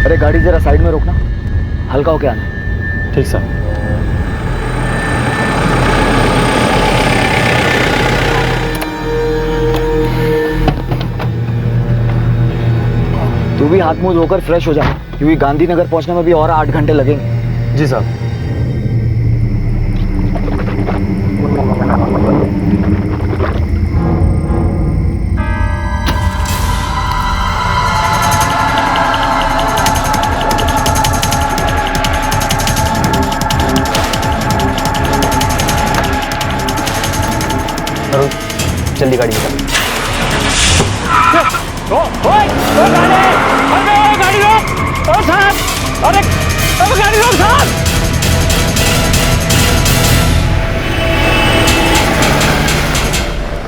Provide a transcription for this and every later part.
अरे गाड़ी जरा साइड में रोकना, हल्का होके आना। ठीक सर। तू भी हाथ मुंह धोकर फ्रेश हो जा, क्योंकि गांधीनगर पहुंचने में भी और 8 घंटे लगेंगे। जी साहब। जल्दी गाड़ी निकाल। गाड़ी रोक! ओ साहब! अरे गाड़ी रोक साहब!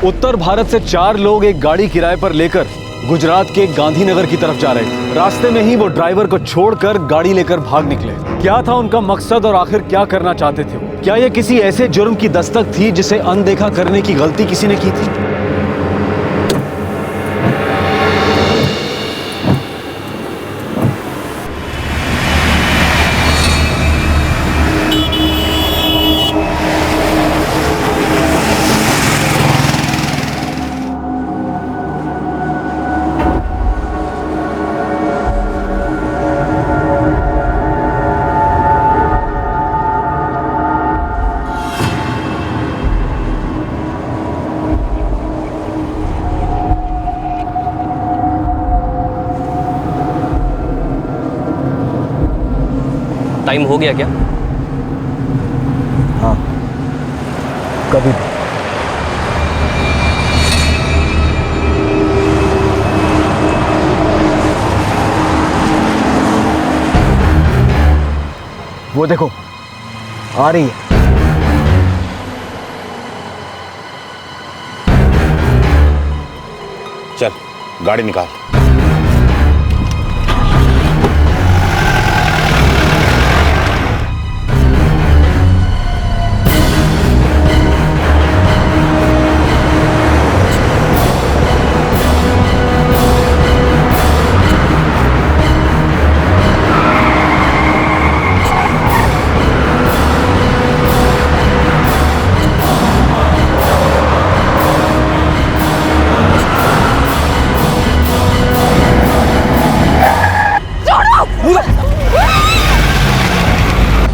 उत्तर भारत से 4 लोग एक गाड़ी किराए पर लेकर गुजरात के गांधीनगर की तरफ जा रहे थे। रास्ते में ही वो ड्राइवर को छोड़कर गाड़ी लेकर भाग निकले। क्या था उनका मकसद और आखिर क्या करना चाहते थे वो? क्या ये किसी ऐसे जुर्म की दस्तक थी जिसे अनदेखा करने की गलती किसी ने की थी? टाइम हो गया क्या? हाँ, कभी वो देखो आ रही है। चल गाड़ी निकाल।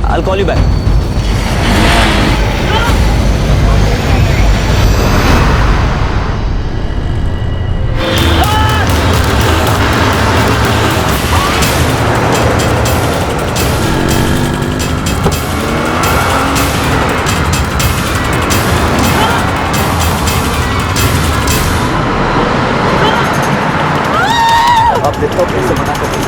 I'll call you back. अब देखता हूँ कैसे मना करते हैं।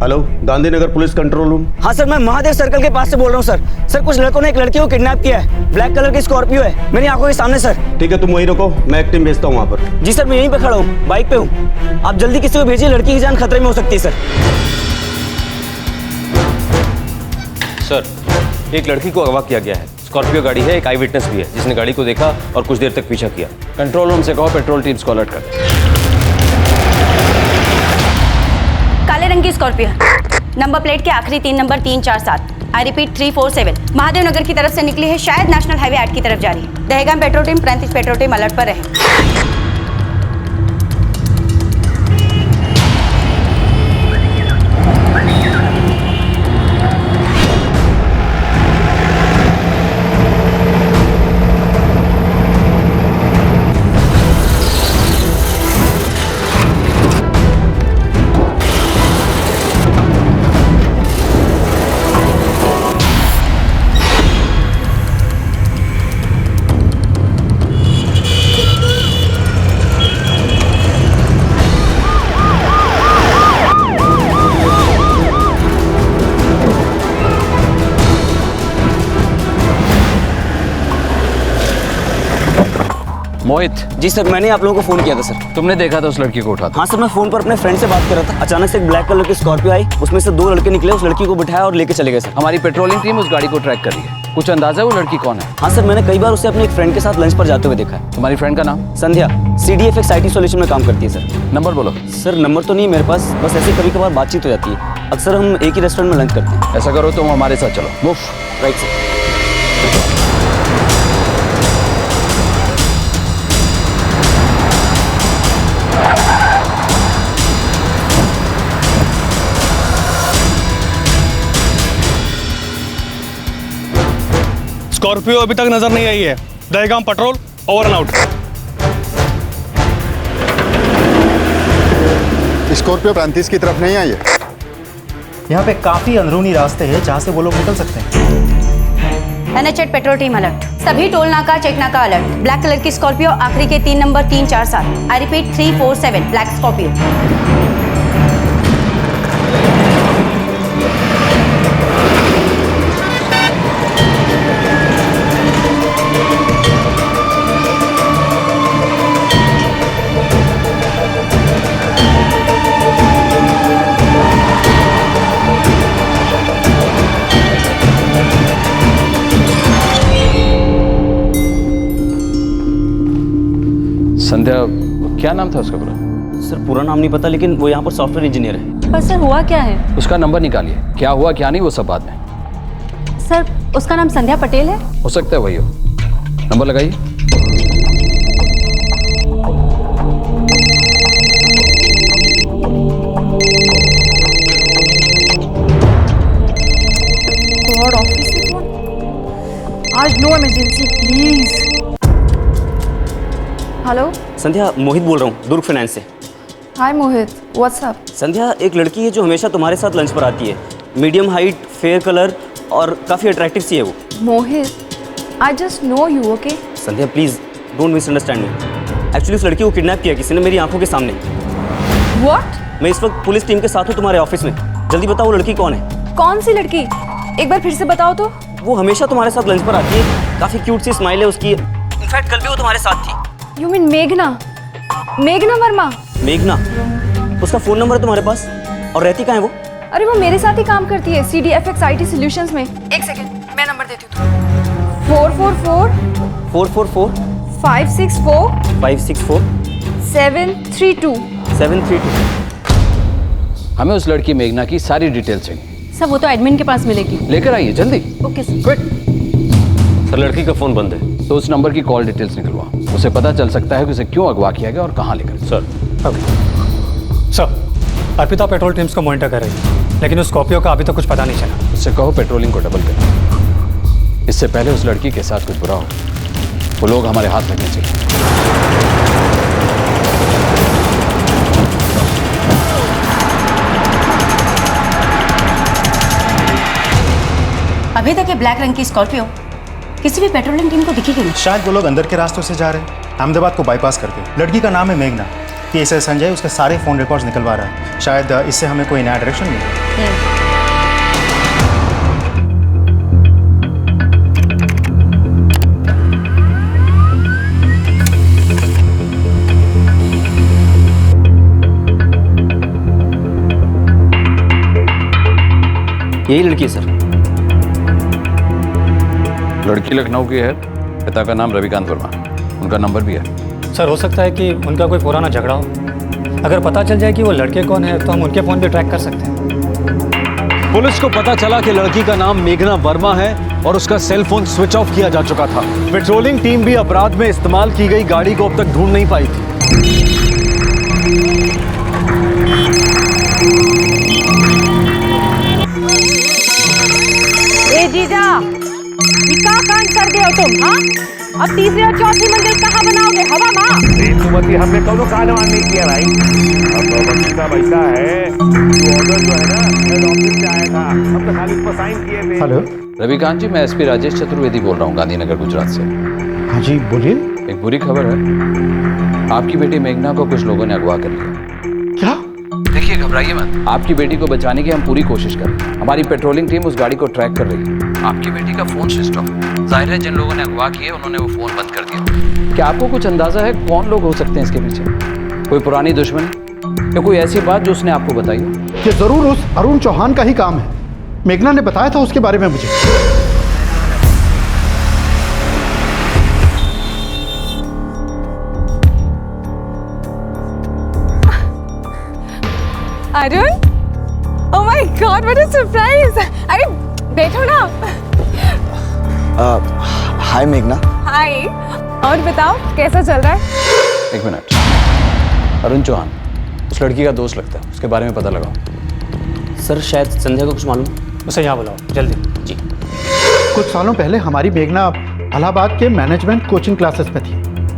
Hello, Gandhinagar police control room. हाँ सर, मैं महादेव सर्कल के पास से बोल रहा हूँ सर। सर, कुछ लड़कों ने एक लड़की को किडनैप किया है। ब्लैक कलर की स्कॉर्पियो है, मेरी आंखों के सामने सर। ठीक है, तुम वहीं रुको, मैं एक टीम भेजता हूँ वहाँ पर। जी सर, मैं यहीं पे खड़ा हूँ, बाइक पे हूँ। आप जल्दी किसी को भेजिए, लड़की की जान खतरे में हो सकती है सर। सर, एक लड़की को अगवा किया गया है। स्कॉर्पियो गाड़ी है, एक आई विटनेस भी है जिसने गाड़ी को देखा और कुछ देर तक पीछा किया। कंट्रोल रूम से कहो पेट्रोल टीम्स को अलर्ट कर। काले रंग की स्कॉर्पियो है, नंबर प्लेट के आखिरी 3 नंबर 347। I repeat 347। महादेव नगर की तरफ से निकली है, शायद नेशनल हाईवे 8 की तरफ जा रही है। Dahegam petrol team, 35 petrol team alert पर रहे। मोहित, जी सर, मैंने आप लोगों को फ़ोन किया था सर। तुमने देखा था उस लड़की को उठाते? हाँ सर, मैं फ़ोन पर अपने फ्रेंड से बात कर रहा था। अचानक से एक ब्लैक कलर की स्कॉर्पियो आई, उसमें से 2 लड़के निकले, उस लड़की को बिठाया और लेके चले गए सर। हमारी पेट्रोलिंग टीम उस गाड़ी को ट्रैक कर रही है। कुछ अंदाजा है वो लड़की कौन है? हाँ सर, मैंने कई बार उसे अपने एक फ्रेंड के साथ लंच पर जाते हुए देखा है। तुम्हारी फ्रेंड का नाम? संध्या, CDFX IT सॉल्यूशन में काम करती है सर। नंबर बोलो। सर नंबर तो नहीं मेरे पास, बस ऐसे कभी कभार बातचीत हो जाती है। अक्सर हम एक ही रेस्टोरेंट में लंच करते हैं। ऐसा करो तुम हमारे साथ चलो। मूव। Right sir. स्कॉर्पियो अभी तक नजर नहीं आई है। Dahegam petrol over and out. Scorpio 35 की तरफ नहीं आई है। यहाँ पे काफी अंदरूनी रास्ते हैं जहाँ से वो लोग निकल सकते हैं। NH8 patrol team alert. सभी टोल नाका चेक नाका अलर्ट। ब्लैक कलर की स्कॉर्पियो आखिरी के 3 number 347। I repeat 347 black Scorpio. Sandhya, क्या नाम था उसका पूरा? सर पूरा नाम नहीं पता, लेकिन वो यहाँ पर सॉफ्टवेयर इंजीनियर है। पर सर हुआ क्या है? उसका नंबर निकालिए। क्या हुआ क्या नहीं वो सब बाद में। सर उसका नाम संध्या पटेल है। हो सकता है वही हो। नंबर लगाइए। गॉड, ऑफिस से फोन। आज नो इमरजेंसी प्लीज। हेलो संध्या, मोहित बोल रहा हूँ, दुर्ग फाइनेंस से। हाय मोहित, व्हाट्सअप? संध्या, एक लड़की है जो हमेशा तुम्हारे साथ लंच पर आती है। मीडियम हाइट, फेयर कलर और काफ़ी अट्रैक्टिव सी है वो। Mohit, I just know you, okay? Sandhya please don't misunderstand me. Actually उस लड़की को किडनैप किया किसी ने मेरी आंखों के सामने। व्हाट? मैं इस वक्त पुलिस टीम के साथ हूँ तुम्हारे ऑफिस में। जल्दी बताओ वो लड़की कौन है? कौन सी लड़की? एक बार फिर से बताओ तो। वो हमेशा तुम्हारे साथ लंच पर आती है, काफ़ी क्यूट सी स्माइल है उसकी। इनफैक्ट कल भी वो तुम्हारे साथ थी। यू मीन मेघना? मेघना वर्मा? मेघना? उसका फ़ोन नंबर है तुम्हारे पास? और रहती कहाँ है वो? अरे वो मेरे साथ ही काम करती है CDFX IT सॉल्यूशंस में। एक सेकंड, मैं नंबर देती हूँ तुम्हें। 444 564 732 732। हमें उस लड़की मेघना की सारी डिटेल चाहिए। सर वो तो एडमिन के पास मिलेगी। लेकर आइए जल्दी। Okay sir. क्विक। सर लड़की का फोन बंद है। तो उस नंबर की कॉल डिटेल्स निकलवा। उसे पता चल सकता है कि उसे क्यों अगवा किया गया और कहाँ लेकर। Sir sir, Arpita petrol teams को मॉनिटर कर रही है, लेकिन उस स्कॉर्पियो का अभी तक कुछ पता नहीं चला। उससे कहो पेट्रोलिंग को डबल कर। इससे पहले उस लड़की के साथ कुछ बुरा हो, वो लोग हमारे हाथ लगने चाहिए। अभी तक ये ब्लैक रंग की स्कॉर्पियो किसी भी पेट्रोलिंग टीम को दिखी क्यों नहीं? शायद वो लोग अंदर के रास्तों से जा रहे हैं, अहमदाबाद को बाईपास करके। लड़की का नाम है मेघना। PSI संजय उसके सारे फ़ोन रिकॉर्ड्स निकलवा रहा है। शायद इससे हमें कोई नया डायरेक्शन मिले। यही लड़की है सर। लड़की लखनऊ की है। पिता का नाम रविकांत वर्मा। उनका नंबर भी है। सर हो सकता है कि उनका कोई पुराना झगड़ा हो। अगर पता चल जाए कि वो लड़के कौन है तो हम उनके फ़ोन भी ट्रैक कर सकते हैं। पुलिस को पता चला कि लड़की का नाम मेघना वर्मा है और उसका सेल फोन स्विच ऑफ किया जा चुका था। पेट्रोलिंग टीम भी अपराध में इस्तेमाल की गई गाड़ी को अब तक ढूंढ नहीं पाई थी। ए जीजा, ये क्या कांड कर दिया तुम? हाँ, अब तीसरी और चौथी मंजिल कहाँ बनाओगे? हवा माँ? सुमति, हमने कौनो कानवान नहीं किया भाई। अब वकील साहब ऐसा है, जो ऑर्डर जो है ना हेड ऑफिस से आया था, हम तो खाली इस पर साइन किए थे। हेलो। रविकांत जी, मैं SP राजेश चतुर्वेदी बोल रहा हूँ, गांधीनगर गुजरात से। हाँ जी बोलिए। एक बुरी खबर है, आपकी बेटी मेघना को कुछ लोगों ने अगवा कर लिया। क्या? देखिए घबराइए मत, आपकी बेटी को बचाने की हम पूरी कोशिश कर रहे हैं। हमारी पेट्रोलिंग टीम उस गाड़ी को ट्रैक कर रही है। आपकी बेटी का फोन स्विच ऑफ। जाहिर है जिन लोगों ने अगवा किए उन्होंने वो फोन बंद कर दिया। क्या आपको कुछ अंदाजा है कौन लोग हो सकते हैं इसके पीछे? कोई पुरानी दुश्मनी या कोई ऐसी बात जो उसने आपको बताई हो? ये जरूर उस अरुण चौहान का ही काम है। मेघना ने बताया था उसके बारे में मुझे। Arun, oh my God, what a surprise. अरे बैठो ना। हाय मेघना। हाय, और बताओ कैसा चल रहा है? एक मिनट, अरुण चौहान उस लड़की का दोस्त लगता है, उसके बारे में पता लगाओ। सर शायद संध्या को कुछ मालूम। उसे यहाँ बुलाओ जल्दी। जी। कुछ सालों पहले हमारी मेघना इलाहाबाद के मैनेजमेंट कोचिंग क्लासेस में थी।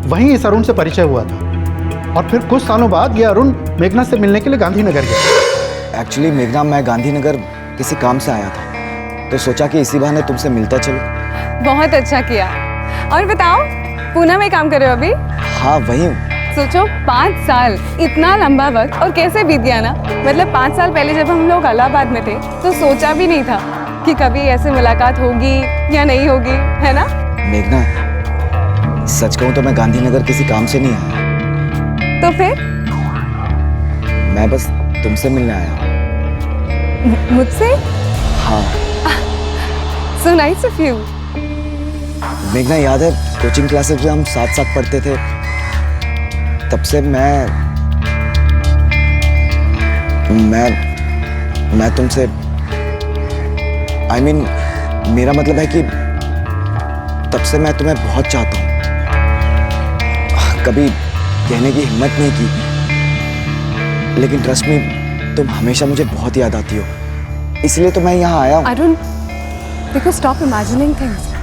वहीं इस अरुण से परिचय हुआ था और फिर कुछ सालों बाद ये अरुण मेघना से मिलने के लिए गांधीनगर गया। एक्चुअली मेघना, मैं गांधीनगर किसी काम से आया था, तो सोचा कि इसी बहाने तुमसे मिलता चलो। बहुत अच्छा किया। और बताओ, पूना में काम कर रहे हो अभी? हाँ वही हूँ। सोचो 5 साल, इतना लंबा वक्त, और कैसे बीत गया ना। मतलब 5 साल पहले जब हम लोग इलाहाबाद में थे तो सोचा भी नहीं था कि कभी ऐसे मुलाकात होगी या नहीं होगी, है ना? मेघना, सच कहूँ तो मैं गांधीनगर किसी काम से नहीं आया। तो फिर? मैं बस तुमसे मिलने आया। मुझसे? हाँ। So nice of you. मेघना, याद है कोचिंग क्लासेस में हम साथ साथ पढ़ते थे? तब से मैं तुमसे मेरा मतलब है कि तब से मैं तुम्हें बहुत चाहता हूँ। कभी कहने की हिम्मत नहीं की, लेकिन ट्रस्ट मी, तुम हमेशा मुझे बहुत याद आती हो, इसलिए तो मैं यहाँ आया हूँ। अरुण, देखो, stop imagining things.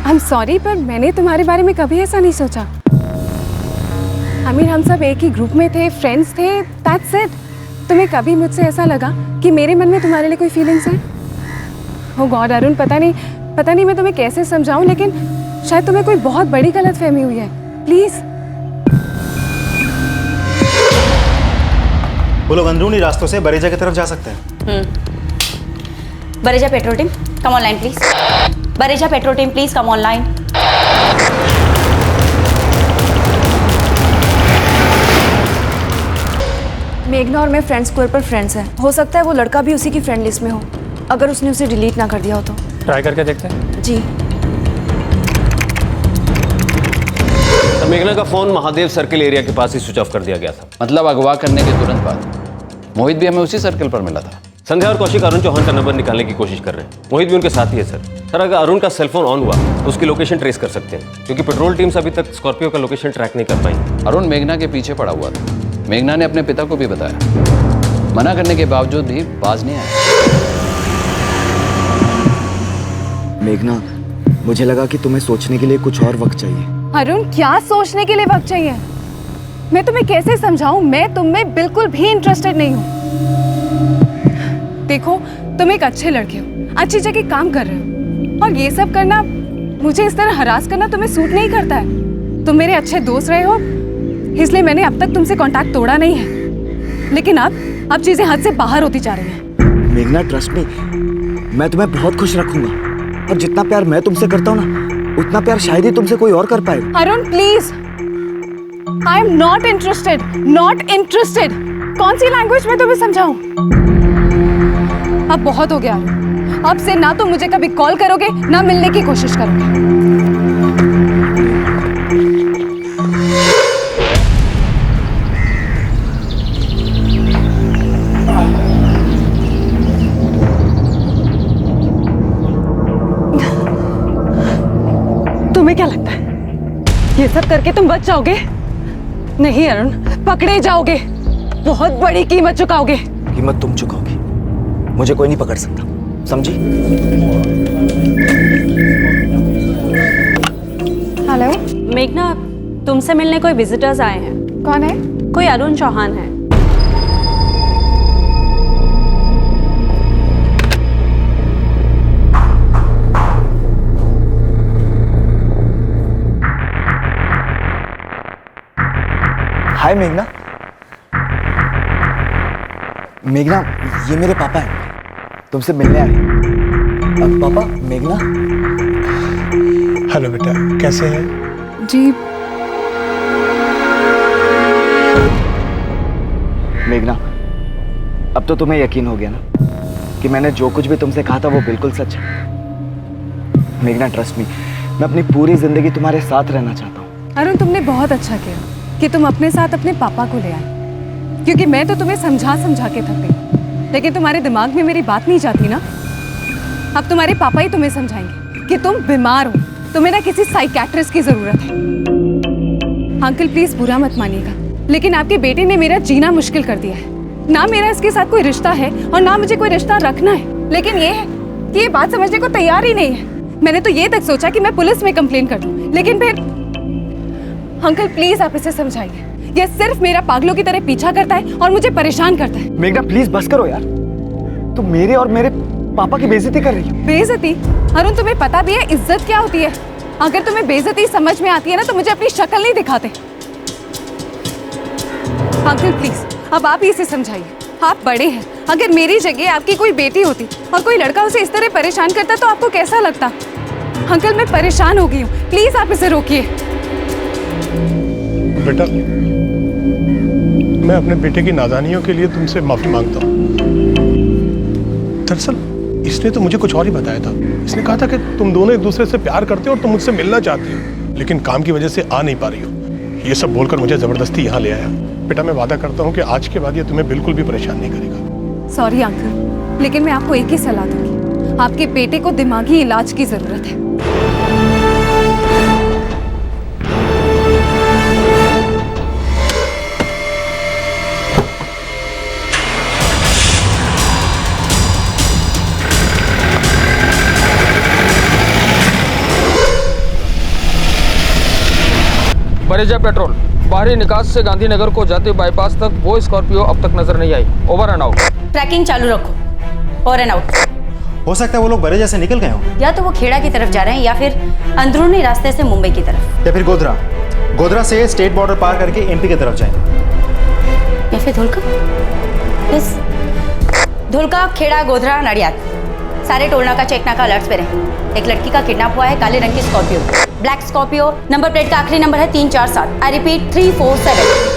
I am sorry, पर मैंने तुम्हारे बारे में कभी ऐसा नहीं सोचा। हम सब एक ही ग्रुप में थे, फ्रेंड्स थे, दैट्स इट। तुम्हें कभी मुझसे ऐसा लगा कि मेरे मन में तुम्हारे लिए कोई फीलिंग्स हैं? ओह गॉड अरुण, पता नहीं मैं तुम्हें कैसे समझाऊं, लेकिन शायद तुम्हें कोई बहुत बड़ी गलतफहमी हुई है। प्लीज। वो लोग अंदरूनी रास्तों से बरेजा की तरफ जा सकते हैं। Bareja petrol team, come online please. Bareja petrol team please come online. मेघना और मैं फ्रेंड स्क्वायर पर फ्रेंड्स हैं। हो सकता है वो लड़का भी उसी की फ्रेंड लिस्ट में हो, अगर उसने उसे डिलीट ना कर दिया हो तो। ट्राई करके देखते हैं। जी। तो मेघना का फोन महादेव सर्किल एरिया के पास ही स्विच ऑफ कर दिया गया था। मतलब अगवा करने के तुरंत बाद मोहित भी हमें उसी सर्कल पर मिला था। संध्या और कौशिक अरुण चौहान का नंबर निकालने की कोशिश कर रहे हैं। मोहित भी उनके साथ ही है सर। सर अगर अरुण का सेलफोन ऑन हुआ तो उसकी लोकेशन ट्रेस कर सकते हैं, क्योंकि पेट्रोल टीम्स अभी तक स्कॉर्पियो का लोकेशन ट्रैक नहीं कर पाई। अरुण मेघना के पीछे पड़ा हुआ था। मेघना ने अपने पिता को भी बताया, मना करने के बावजूद भी बाज नहीं आया। मेघना, मुझे लगा कि तुम्हें सोचने के लिए कुछ और वक्त चाहिए। अरुण, क्या सोचने के लिए वक्त चाहिए? मैं तुम्हें कैसे समझाऊं? मैं तुम में बिल्कुल भी इंटरेस्टेड नहीं हूँ। देखो, तुम एक अच्छे लड़के हो, अच्छी जगह काम कर रहे हो, और ये सब करना, मुझे इस तरह हरास करना तुम्हें सूट नहीं करता है। तुम मेरे अच्छे दोस्त रहे हो, इसलिए मैंने अब तक तुमसे कांटेक्ट तोड़ा नहीं है, लेकिन अब चीजें हद से बाहर होती जा रही हैं। मेघना, ट्रस्ट मी, मैं तुम्हें बहुत खुश रखूंगा, और जितना प्यार मैं तुमसे करता हूँ ना, उतना प्यार शायद ही तुमसे कोई और कर पाए। Arun please, I am not interested, not interested. कौन सी लैंग्वेज में तुम्हें समझाऊं? अब बहुत हो गया। अब से ना तुम मुझे कभी कॉल करोगे, ना मिलने की कोशिश करोगे। तुम्हें क्या लगता है ये सब करके तुम बच जाओगे? नहीं अरुण, पकड़े जाओगे, बहुत बड़ी कीमत चुकाओगे। कीमत तुम चुकाओगी, मुझे कोई नहीं पकड़ सकता, समझी? हेलो मेघना, तुमसे मिलने कोई विजिटर्स आए हैं। कौन है? कोई अरुण चौहान है। हाय मेघना। मेघना, ये मेरे पापा हैं, तुमसे मिलने आए। पापा, मेघना। हेलो बेटा, कैसे हैं? जी मेघना, अब तो तुम्हें यकीन हो गया ना कि मैंने जो कुछ भी तुमसे कहा था वो बिल्कुल सच है। मेघना, ट्रस्ट मी, मैं अपनी पूरी जिंदगी तुम्हारे साथ रहना चाहता हूँ। अरुण, तुमने बहुत अच्छा किया कि तुम अपने साथ अपने पापा को ले आए, क्योंकि मैं तो तुम्हें समझा समझा के थक गई, लेकिन तुम्हारे दिमाग में मेरी बात नहीं जाती ना। अब तुम्हारे पापा ही तुम्हें समझाएंगे कि तुम बीमार हो, तुम्हें ना किसी साइकियाट्रिस्ट की जरूरत है। अंकल प्लीज बुरा मत मानिएगा, लेकिन आपके बेटे ने मेरा जीना मुश्किल कर दिया है। ना मेरा इसके साथ कोई रिश्ता है और ना मुझे कोई रिश्ता रखना है, लेकिन ये है कि ये बात समझने को तैयार ही नहीं है। मैंने तो ये तक सोचा कि मैं पुलिस में कंप्लेन कर दूं, लेकिन फिर अंकल प्लीज आप इसे समझाइए। ये सिर्फ मेरा पागलों की तरह पीछा करता है और मुझे परेशान करता है। मेघना प्लीज बस करो यार, तुम मेरे और मेरे पापा की बेइज्जती कर रही हो। बेइज्जती? अरुण, तुम्हें पता भी है इज्जत क्या होती है? अगर तुम्हें बेइज्जती समझ में आती है ना तो मुझे अपनी शक्ल नहीं दिखाते। अंकल प्लीज अब आप ही इसे समझाइए, आप बड़े हैं। अगर मेरी जगह आपकी कोई बेटी होती और कोई लड़का उसे इस तरह परेशान करता तो आपको कैसा लगता? अंकल मैं परेशान हो गई हूँ, प्लीज आप इसे रोकिए। बेटा, मैं अपने बेटे की नादानियों के लिए तुमसे माफी मांगता हूँ। दरअसल इसने तो मुझे कुछ और ही बताया था। इसने कहा था कि तुम दोनों एक दूसरे से प्यार करते हो और तुम मुझसे मिलना चाहती हो, लेकिन काम की वजह से आ नहीं पा रही हो। ये सब बोलकर मुझे जबरदस्ती यहाँ ले आया। बेटा, मैं वादा करता हूँ कि आज के बाद ये तुम्हें बिल्कुल भी परेशान नहीं करेगा। सॉरी अंकल, लेकिन मैं आपको एक ही सलाह दूंगी, आपके बेटे को दिमागी इलाज की जरूरत है। बरेजा पेट्रोल, बाहरी निकास से गांधीनगर को जाते बाईपास तक वो स्कॉर्पियो अब तक नजर नहीं आई। Over and out. ट्रैकिंग चालू रखो। Over and out. हो सकता है वो लोग बरेजा से निकल गए हों, या तो वो खेड़ा की तरफ जा रहे हैं या फिर अंदरूनी रास्ते से मुंबई की तरफ, या फिर गोधरा से स्टेट बॉर्डर पार करके एमपी की तरफ जाएंगे, या फिर धुलका। यस, धुलका, खेड़ा, गोधरा, नडियाद, सारे टोल नाका चेक नाका अलर्ट्स पे रहे। एक लड़की का किडनैप हुआ है, काले रंग की Scorpio, black Scorpio, number plate का आखिरी नंबर है 347। I repeat 347।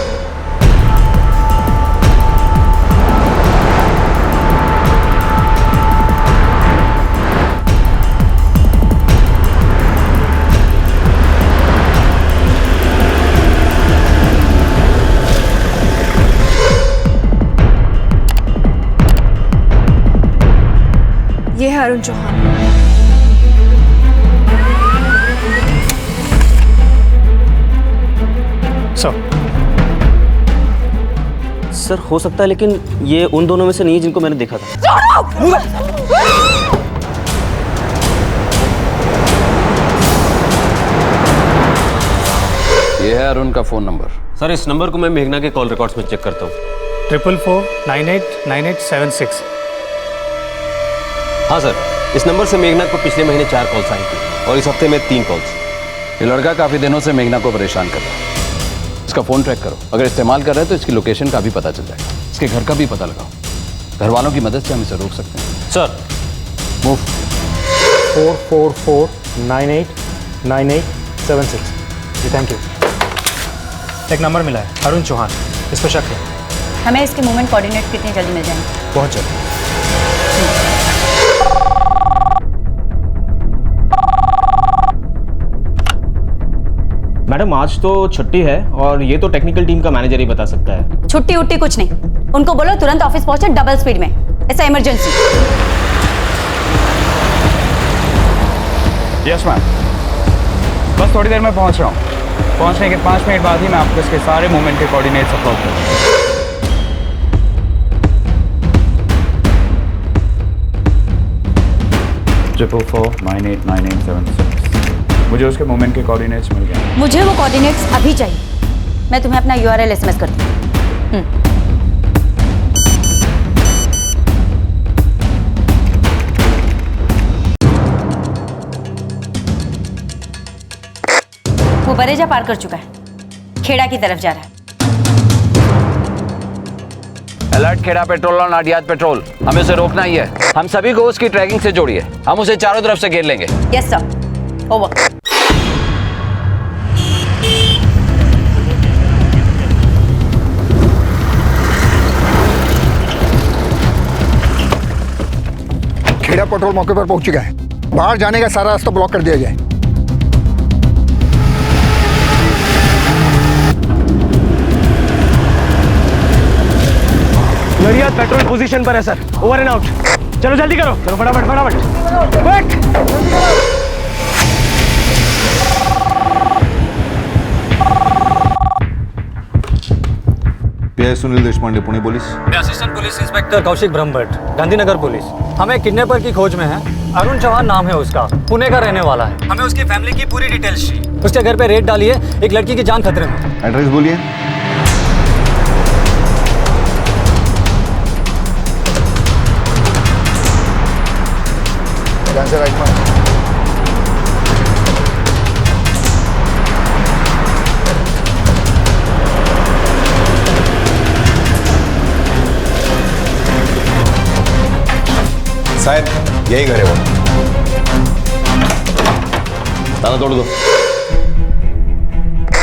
ये है अरुण चौहान। सर हो सकता है, लेकिन ये उन दोनों में से नहीं जिनको मैंने देखा था। ये है अरुण का फोन नंबर। सर इस नंबर को मैं मेघना के कॉल रिकॉर्ड्स में चेक करता हूँ। 444989876। हाँ सर, इस नंबर से मेघना को पिछले महीने 4 कॉल्स आई थी और इस हफ्ते में 3 कॉल्स। ये लड़का काफी दिनों से मेघना को परेशान कर रहा है। इसका फोन ट्रैक करो, अगर इस्तेमाल कर रहा है तो इसकी लोकेशन का भी पता चल जाएगा। इसके घर का भी पता लगाओ। घर वालों की मदद से हम इसे रोक सकते हैं। Sir move. 444989876। जी थैंक यू। एक नंबर मिला है, अरुण चौहान, इस पर शक है। हमें इसके मूवमेंट कोऑर्डिनेट कितनी जल्दी मिल जाएंगे? बहुत जल्दी। मैडम आज तो छुट्टी है और ये तो टेक्निकल टीम का मैनेजर ही बता सकता है। छुट्टी उट्टी कुछ नहीं, उनको बोलो तुरंत ऑफिस पहुंचे डबल स्पीड में, ऐसा इमरजेंसी। यस मैम, बस थोड़ी देर में पहुंच रहा हूँ। पहुंचने के 5 मिनट बाद ही मैं आपको इसके सारे मूवमेंट के कोऑर्डिनेट्स अपलोड करूँगा। ट्रिपल 4989876। मुझे उसके मूवमेंट के कोऑर्डिनेट्स मिल गए। मुझे वो कोऑर्डिनेट्स अभी चाहिए। मैं तुम्हें अपना URL SMS करती हूँ। वो बरेजा पार कर चुका है, खेड़ा की तरफ जा रहा है। अलर्ट खेड़ा पेट्रोल और नाडियाद पेट्रोल, हमें उसे रोकना ही है। हम सभी को उसकी ट्रैकिंग से जोड़िए, हम उसे चारों तरफ से घेर लेंगे। Yes sir, over. पेट्रोल मौके पर पहुंच चुका है। बाहर जाने का सारा रास्ता ब्लॉक कर दिया जाए। नरिया पेट्रोल पोजीशन पर है सर, ओवर एंड आउट। चलो जल्दी करो, चलो फटाफट फटाफट quick. PI Sunil Deshpande, Pune police. मैं assistant police inspector Kaushik Brahmbhatt, Gandhinagar police. हमें किडनैपर की खोज में है। अरुण चौहान नाम है उसका, पुणे का रहने वाला है। हमें उसकी फैमिली की पूरी डिटेल्स चाहिए। उसके घर पे रेड डाली है, एक लड़की की जान खतरे में। एड्रेस बोलिए। ध्यान से राइट मार। शायद यही घर है वो। ताला तोड़ दो।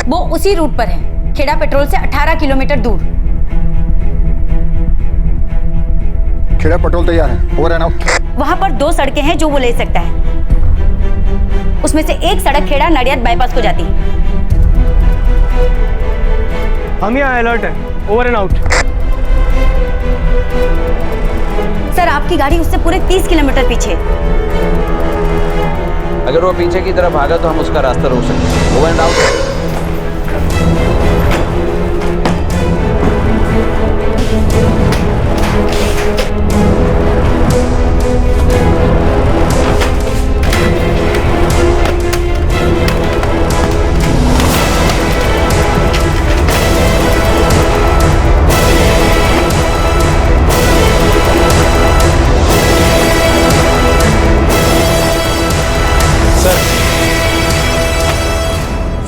वो उसी रूट पर है, खेड़ा पेट्रोल से 18 किलोमीटर दूर। खेड़ा पेट्रोल तैयार है, ओवर एंड आउट। वहां पर 2 सड़कें हैं जो वो ले सकता है। उसमें से एक सड़क खेड़ा नडियाद बाईपास को जाती है। हम यहाँ अलर्ट है, ओवर एंड आउट। सर आपकी गाड़ी उससे पूरे 30 किलोमीटर पीछे। अगर वो पीछे की तरफ भागा तो हम उसका रास्ता रोक सकते हैं। Over and out.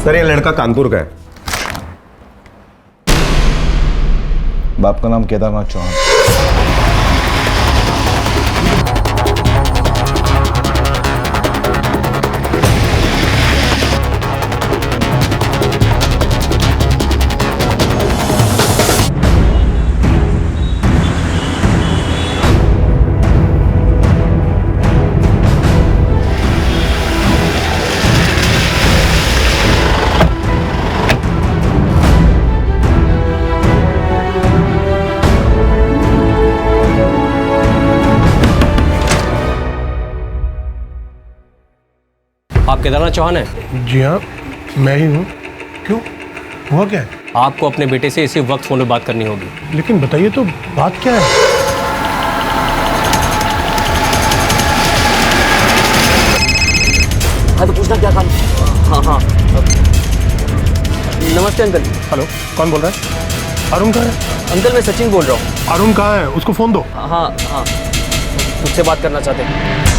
सर ये लड़का कानपुर का है। बाप का नाम केदारनाथ चौहान। आप केदारनाथ चौहान हैं? जी हाँ, मैं ही हूँ। क्यों, हुआ क्या है? आपको अपने बेटे से इसी वक्त फोन पे बात करनी होगी। लेकिन बताइए तो बात क्या है? हाँ तो पूछना क्या काम? हाँ नमस्ते अंकल। हेलो, कौन बोल रहा है? अरुण कहाँ है? अंकल मैं सचिन बोल रहा हूँ। अरुण कहाँ है? उसको फोन दो। हाँ मुझसे बात करना चाहते हैं।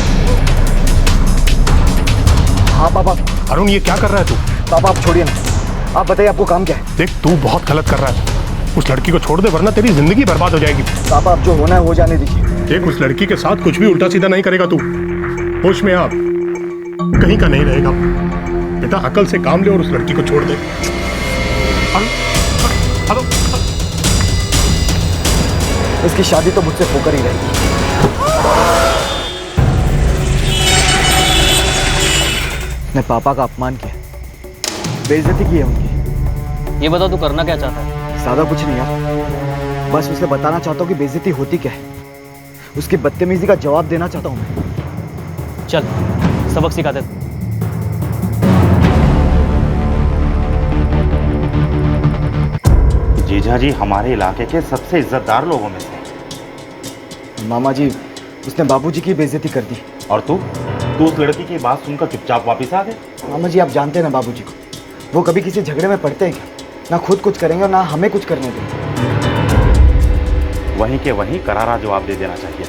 हाँ पापा। अरुण ये क्या कर रहा है तू? पापा आप छोड़िए ना, आप बताइए आपको काम क्या है? देख तू बहुत गलत कर रहा है। उस लड़की को छोड़ दे वरना तेरी जिंदगी बर्बाद हो जाएगी। पापा आप जो होना है हो जाने दीजिए। देख उस लड़की के साथ कुछ भी उल्टा सीधा नहीं करेगा तू। होश में आप कहीं का नहीं रहेगा। बेटा अकल से काम ले और उस लड़की को छोड़ दे। इसकी शादी तो मुझसे होकर ही रहेगी। मैं पापा का अपमान किया, बेइज्जती की है उनकी। ये बता तू करना क्या चाहता है? ज्यादा कुछ नहीं यार, बस उसे बताना चाहता हूँ कि बेइज्जती होती क्या है। उसकी बदतमीजी का जवाब देना चाहता हूँ मैं। चल सबक सिखा दे। जीजा जी हमारे इलाके के सबसे इज्जतदार लोगों में से। मामा जी उसने बाबूजी की बेइज्जती कर दी। और तू उस लड़की की बात सुनकर चुपचाप वापस आ गए। मामा जी आप जानते हैं ना बाबूजी को, वो कभी किसी झगड़े में पड़ते हैं क्या? ना खुद कुछ करेंगे और ना हमें कुछ करने देंगे। वहीं के वहीं करारा जवाब दे देना चाहिए।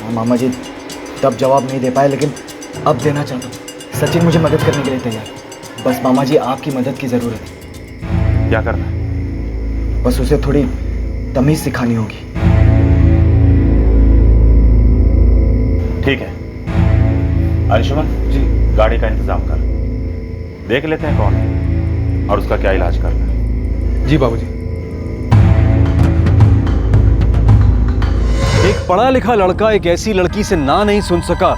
हाँ मामा जी तब जवाब नहीं दे पाए, लेकिन अब देना चाहता हूँ। सचिन मुझे मदद करने के लिए तैयार है। बस मामा जी आपकी मदद की ज़रूरत है। क्या करना है? बस उसे थोड़ी तमीज़ सिखानी होगी। ठीक है अंशुमन जी, गाड़ी का इंतजाम कर। देख लेते हैं कौन है और उसका क्या इलाज करना है। जी बाबूजी। एक पढ़ा लिखा लड़का एक ऐसी लड़की से ना नहीं सुन सका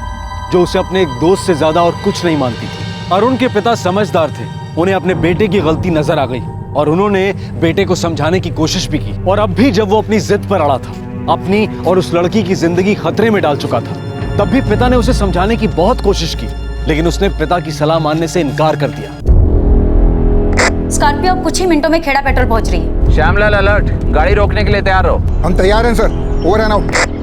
जो उसे अपने एक दोस्त से ज्यादा और कुछ नहीं मानती थी। अरुण के पिता समझदार थे, उन्हें अपने बेटे की गलती नजर आ गई और उन्होंने बेटे को समझाने की कोशिश भी की। और अब भी जब वो अपनी जिद पर अड़ा था, अपनी और उस लड़की की जिंदगी खतरे में डाल चुका था, तब भी पिता ने उसे समझाने की बहुत कोशिश की, लेकिन उसने पिता की सलाह मानने से इनकार कर दिया। स्कॉर्पियो अब कुछ ही मिनटों में खेड़ा पेट्रोल पहुंच रही है। श्यामलाल अलर्ट, गाड़ी रोकने के लिए तैयार रहो। हम तैयार हैं sir, over and out.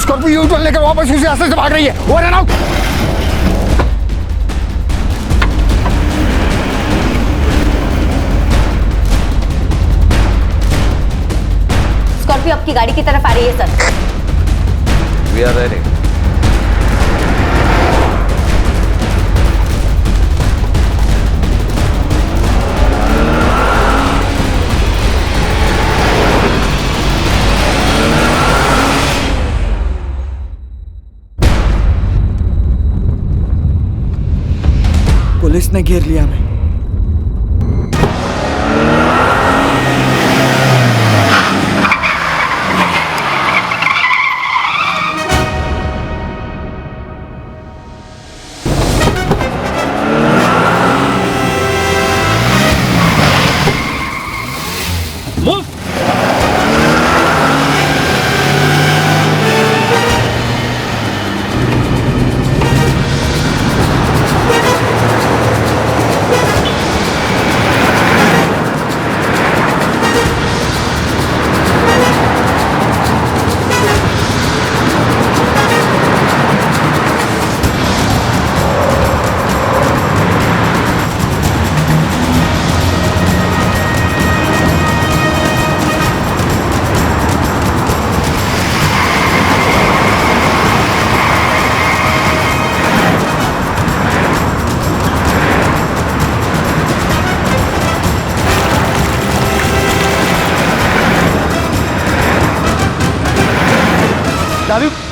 Scorpio U turn लेकर वापस उसी रास्ते से भाग रही है। Over and out. स्कॉर्पियो आपकी गाड़ी की तरफ आ रही है sir. We are ready. Police ने घेर लिया हमें।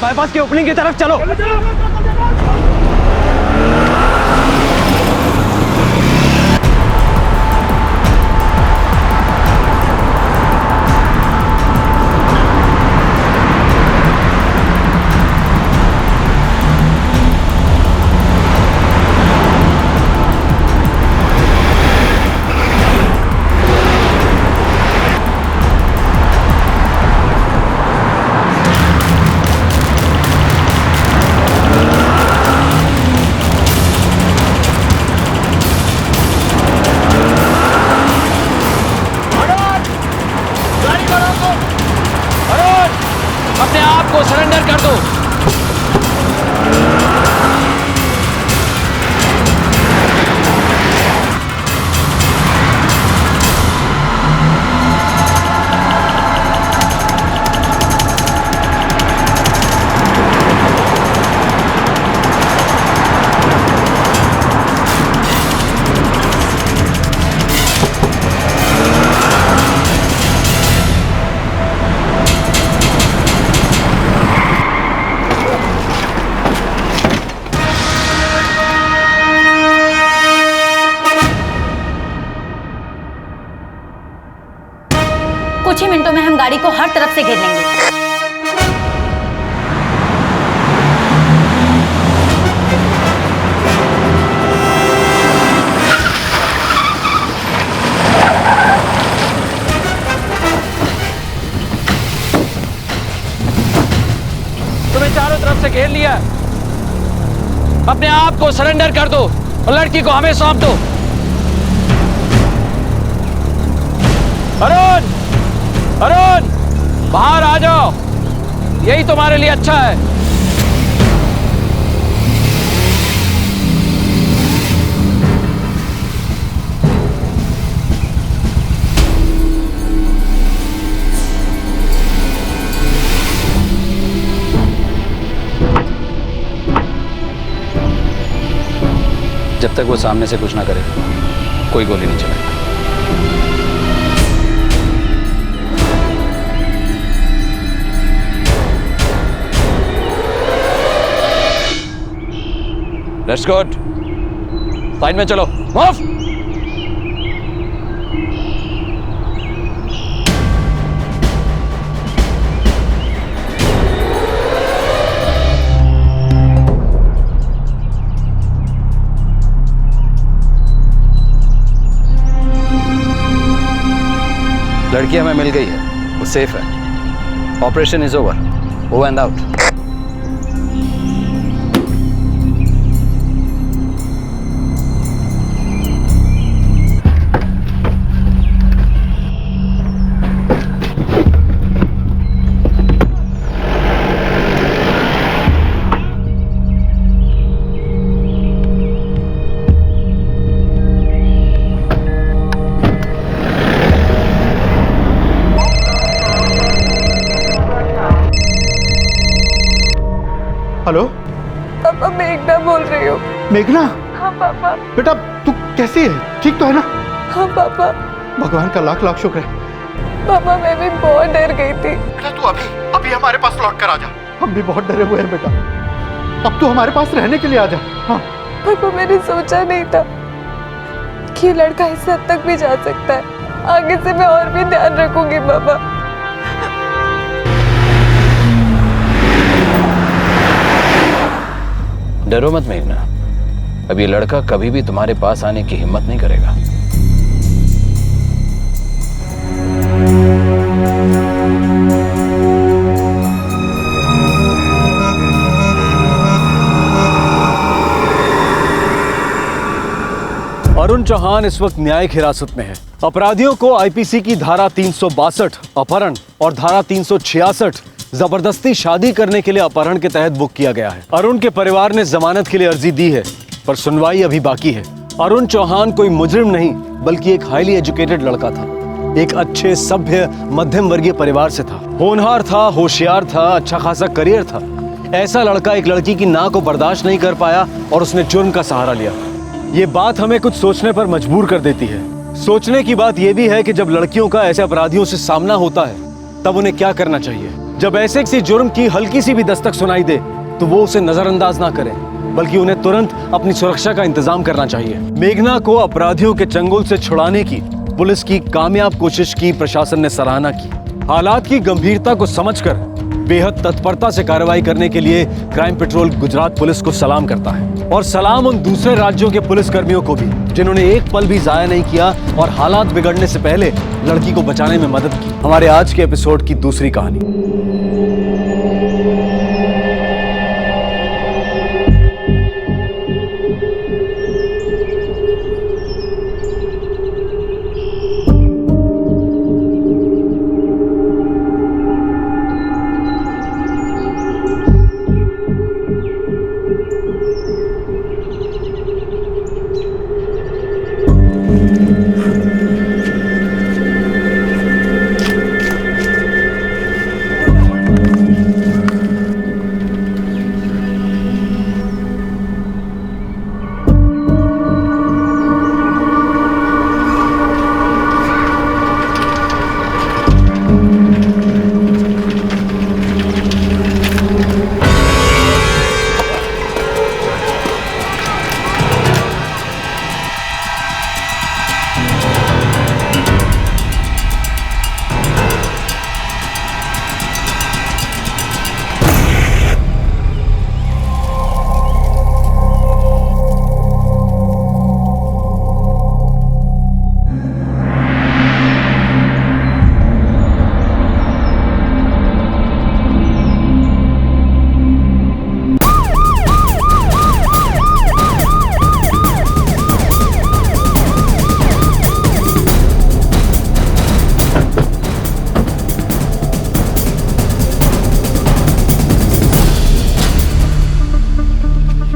बाईपास की ओपनिंग की तरफ चलो। अपने आप को सरेंडर कर दो। कुछ ही मिनटों में हम गाड़ी को हर तरफ से घेर लेंगे। तुम्हें चारों तरफ से घेर लिया। अपने आप को सरेंडर कर दो और लड़की को हमें सौंप दो। अरुण, अरुण, बाहर आ जाओ, यही तुम्हारे लिए अच्छा है। जब तक वो सामने से कुछ ना करे कोई गोली नहीं चलेगी। लेट्स गो, साइड में चलो, मूव। लड़की हमें मिल गई है, वो सेफ है। Operation is over, go and out. Hello पापा, मेघना बोल रही हूँ। मेघना? हाँ पापा। बेटा तू कैसी है, ठीक तो है ना? हाँ पापा। भगवान का लाख लाख शुक्र है। पापा मैं भी बहुत डर गई थी। बेटा तू अभी हमारे पास लौट कर आ जा। हम भी बहुत डरे हुए हैं बेटा, अब तू हमारे पास रहने के लिए आ जा। हाँ पापा, मैंने सोचा नहीं था कि ये लड़का इस हद तक भी जा सकता है। आगे से मैं और भी ध्यान रखूंगी पापा। डरो मत मेघना, अब ये लड़का कभी भी तुम्हारे पास आने की हिम्मत नहीं करेगा। अरुण चौहान इस वक्त न्यायिक हिरासत में है। अपराधियों को आईपीसी की धारा 362 अपहरण और धारा 366 जबरदस्ती शादी करने के लिए अपहरण के तहत बुक किया गया है। अरुण के परिवार ने जमानत के लिए अर्जी दी है, पर सुनवाई अभी बाकी है। अरुण चौहान कोई मुजरिम नहीं, बल्कि एक हाईली एजुकेटेड लड़का था। एक अच्छे सभ्य मध्यम वर्गीय परिवार से था। होनहार था, होशियार था, अच्छा खासा करियर था। ऐसा लड़का एक लड़की की ना को बर्दाश्त नहीं कर पाया और उसने जुर्म का सहारा लिया। ये बात हमें कुछ सोचने पर मजबूर कर देती है। सोचने की बात यह भी है कि जब लड़कियों का ऐसे अपराधियों से सामना होता है तब उन्हें क्या करना चाहिए। जब ऐसे किसी जुर्म की हल्की सी भी दस्तक सुनाई दे तो वो उसे नजरअंदाज ना करें, बल्कि उन्हें तुरंत अपनी सुरक्षा का इंतजाम करना चाहिए। मेघना को अपराधियों के चंगुल से छुड़ाने की पुलिस की कामयाब कोशिश की प्रशासन ने सराहना की। हालात की गंभीरता को समझकर बेहद तत्परता से कार्रवाई करने के लिए क्राइम पेट्रोल गुजरात पुलिस को सलाम करता है, और सलाम उन दूसरे राज्यों के पुलिस कर्मियों को भी जिन्होंने एक पल भी जाया नहीं किया और हालात बिगड़ने से पहले लड़की को बचाने में मदद की। हमारे आज के एपिसोड की दूसरी कहानी।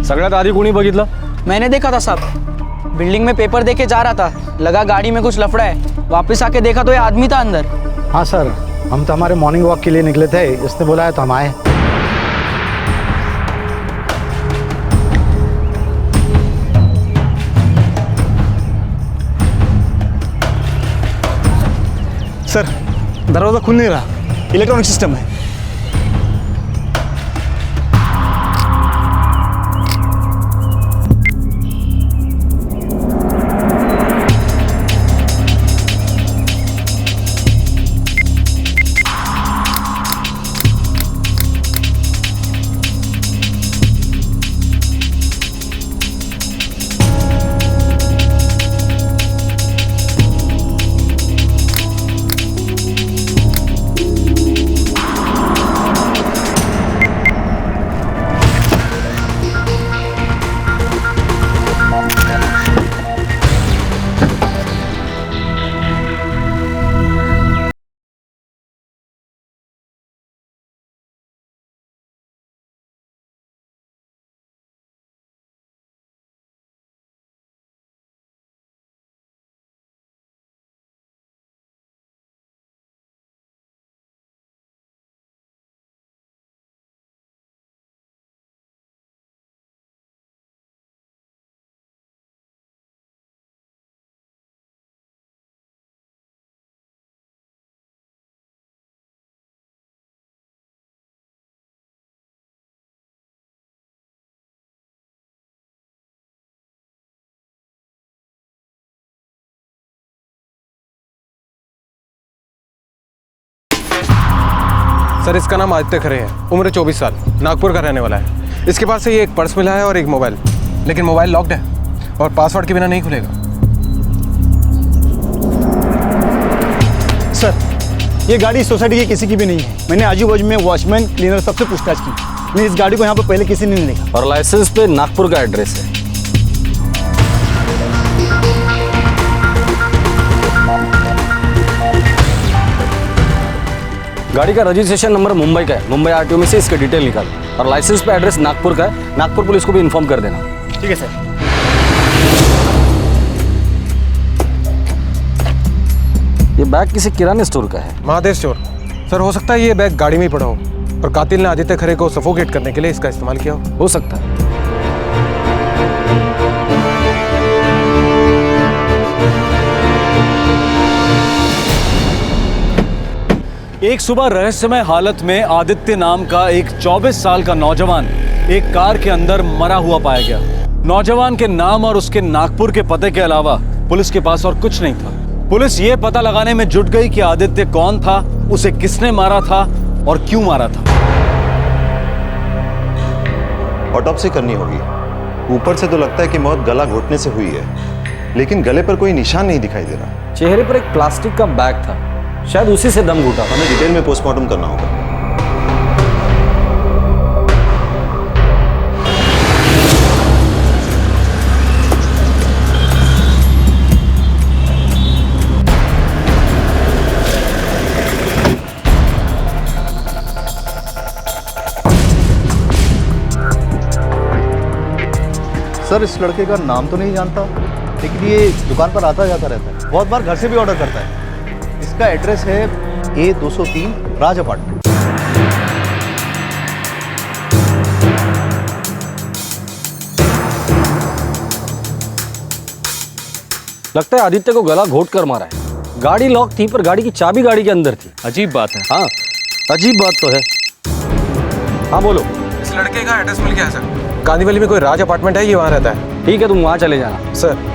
सगळ्यात आधी कोणी बघितलं? मैंने देखा था साहब, बिल्डिंग में पेपर देके जा रहा था, लगा गाड़ी में कुछ लफड़ा है, वापस आके देखा तो ये आदमी था अंदर। हाँ सर, हम तो हमारे मॉर्निंग वॉक के लिए निकले थे, इसने बुलाया तो हम आए। सर दरवाज़ा खुल नहीं रहा, इलेक्ट्रॉनिक सिस्टम है। सर इसका नाम आदित्य खरे है, उम्र 24 साल, नागपुर का रहने वाला है। इसके पास से ये एक पर्स मिला है और एक मोबाइल, लेकिन मोबाइल लॉक्ड है और पासवर्ड के बिना नहीं खुलेगा। सर ये गाड़ी सोसाइटी की किसी की भी नहीं है। मैंने आजू बाजू में वॉचमैन, क्लीनर सबसे पूछताछ की, लेकिन इस गाड़ी को यहाँ पर पहले किसी ने नहीं देखा। और लाइसेंस पे नागपुर का एड्रेस है। गाड़ी का रजिस्ट्रेशन नंबर मुंबई का है, मुंबई आरटीओ में से इसका डिटेल निकाल, और लाइसेंस पे एड्रेस नागपुर का है। नागपुर पुलिस को भी इन्फॉर्म कर देना। ठीक है सर। ये बैग किसी किराने स्टोर का है। महादेव स्टोर। सर हो सकता है ये बैग गाड़ी में ही पड़ा हो और कातिल ने आदित्य खरे को सफोकेट करने के लिए इसका इस्तेमाल किया हो सकता है। एक सुबह रहस्यमय हालत में आदित्य नाम का एक 24 साल का नौजवान एक कार के अंदर मरा हुआ पाया गया। नौजवान के नाम और उसके नागपुर के पते के अलावा पुलिस के पास और कुछ नहीं था। पुलिस ये पता लगाने में जुट गई कि आदित्य कौन था, उसे किसने मारा था और क्यों मारा था। ऑटोप्सी करनी होगी। ऊपर से तो लगता है कि मौत गला घोटने से हुई है, लेकिन गले पर कोई निशान नहीं दिखाई दे रहा। चेहरे पर एक प्लास्टिक का बैग था, शायद उसी से दम घुटा। हमें डिटेल में पोस्टमार्टम करना होगा। सर इस लड़के का नाम तो नहीं जानता, लेकिन ये दुकान पर आता जाता रहता है, बहुत बार घर से भी ऑर्डर करता है। इसका एड्रेस है A203 राज अपार्टमेंट। लगता है आदित्य को गला घोट कर मारा है। गाड़ी लॉक थी पर गाड़ी की चाबी गाड़ी के अंदर थी। अजीब बात है। हाँ अजीब बात तो है। हाँ बोलो। इस लड़के का एड्रेस मिल गया है सर। कांदीवली में कोई राज अपार्टमेंट है, ये वहाँ रहता है। ठीक है तुम वहाँ चले जाना। सर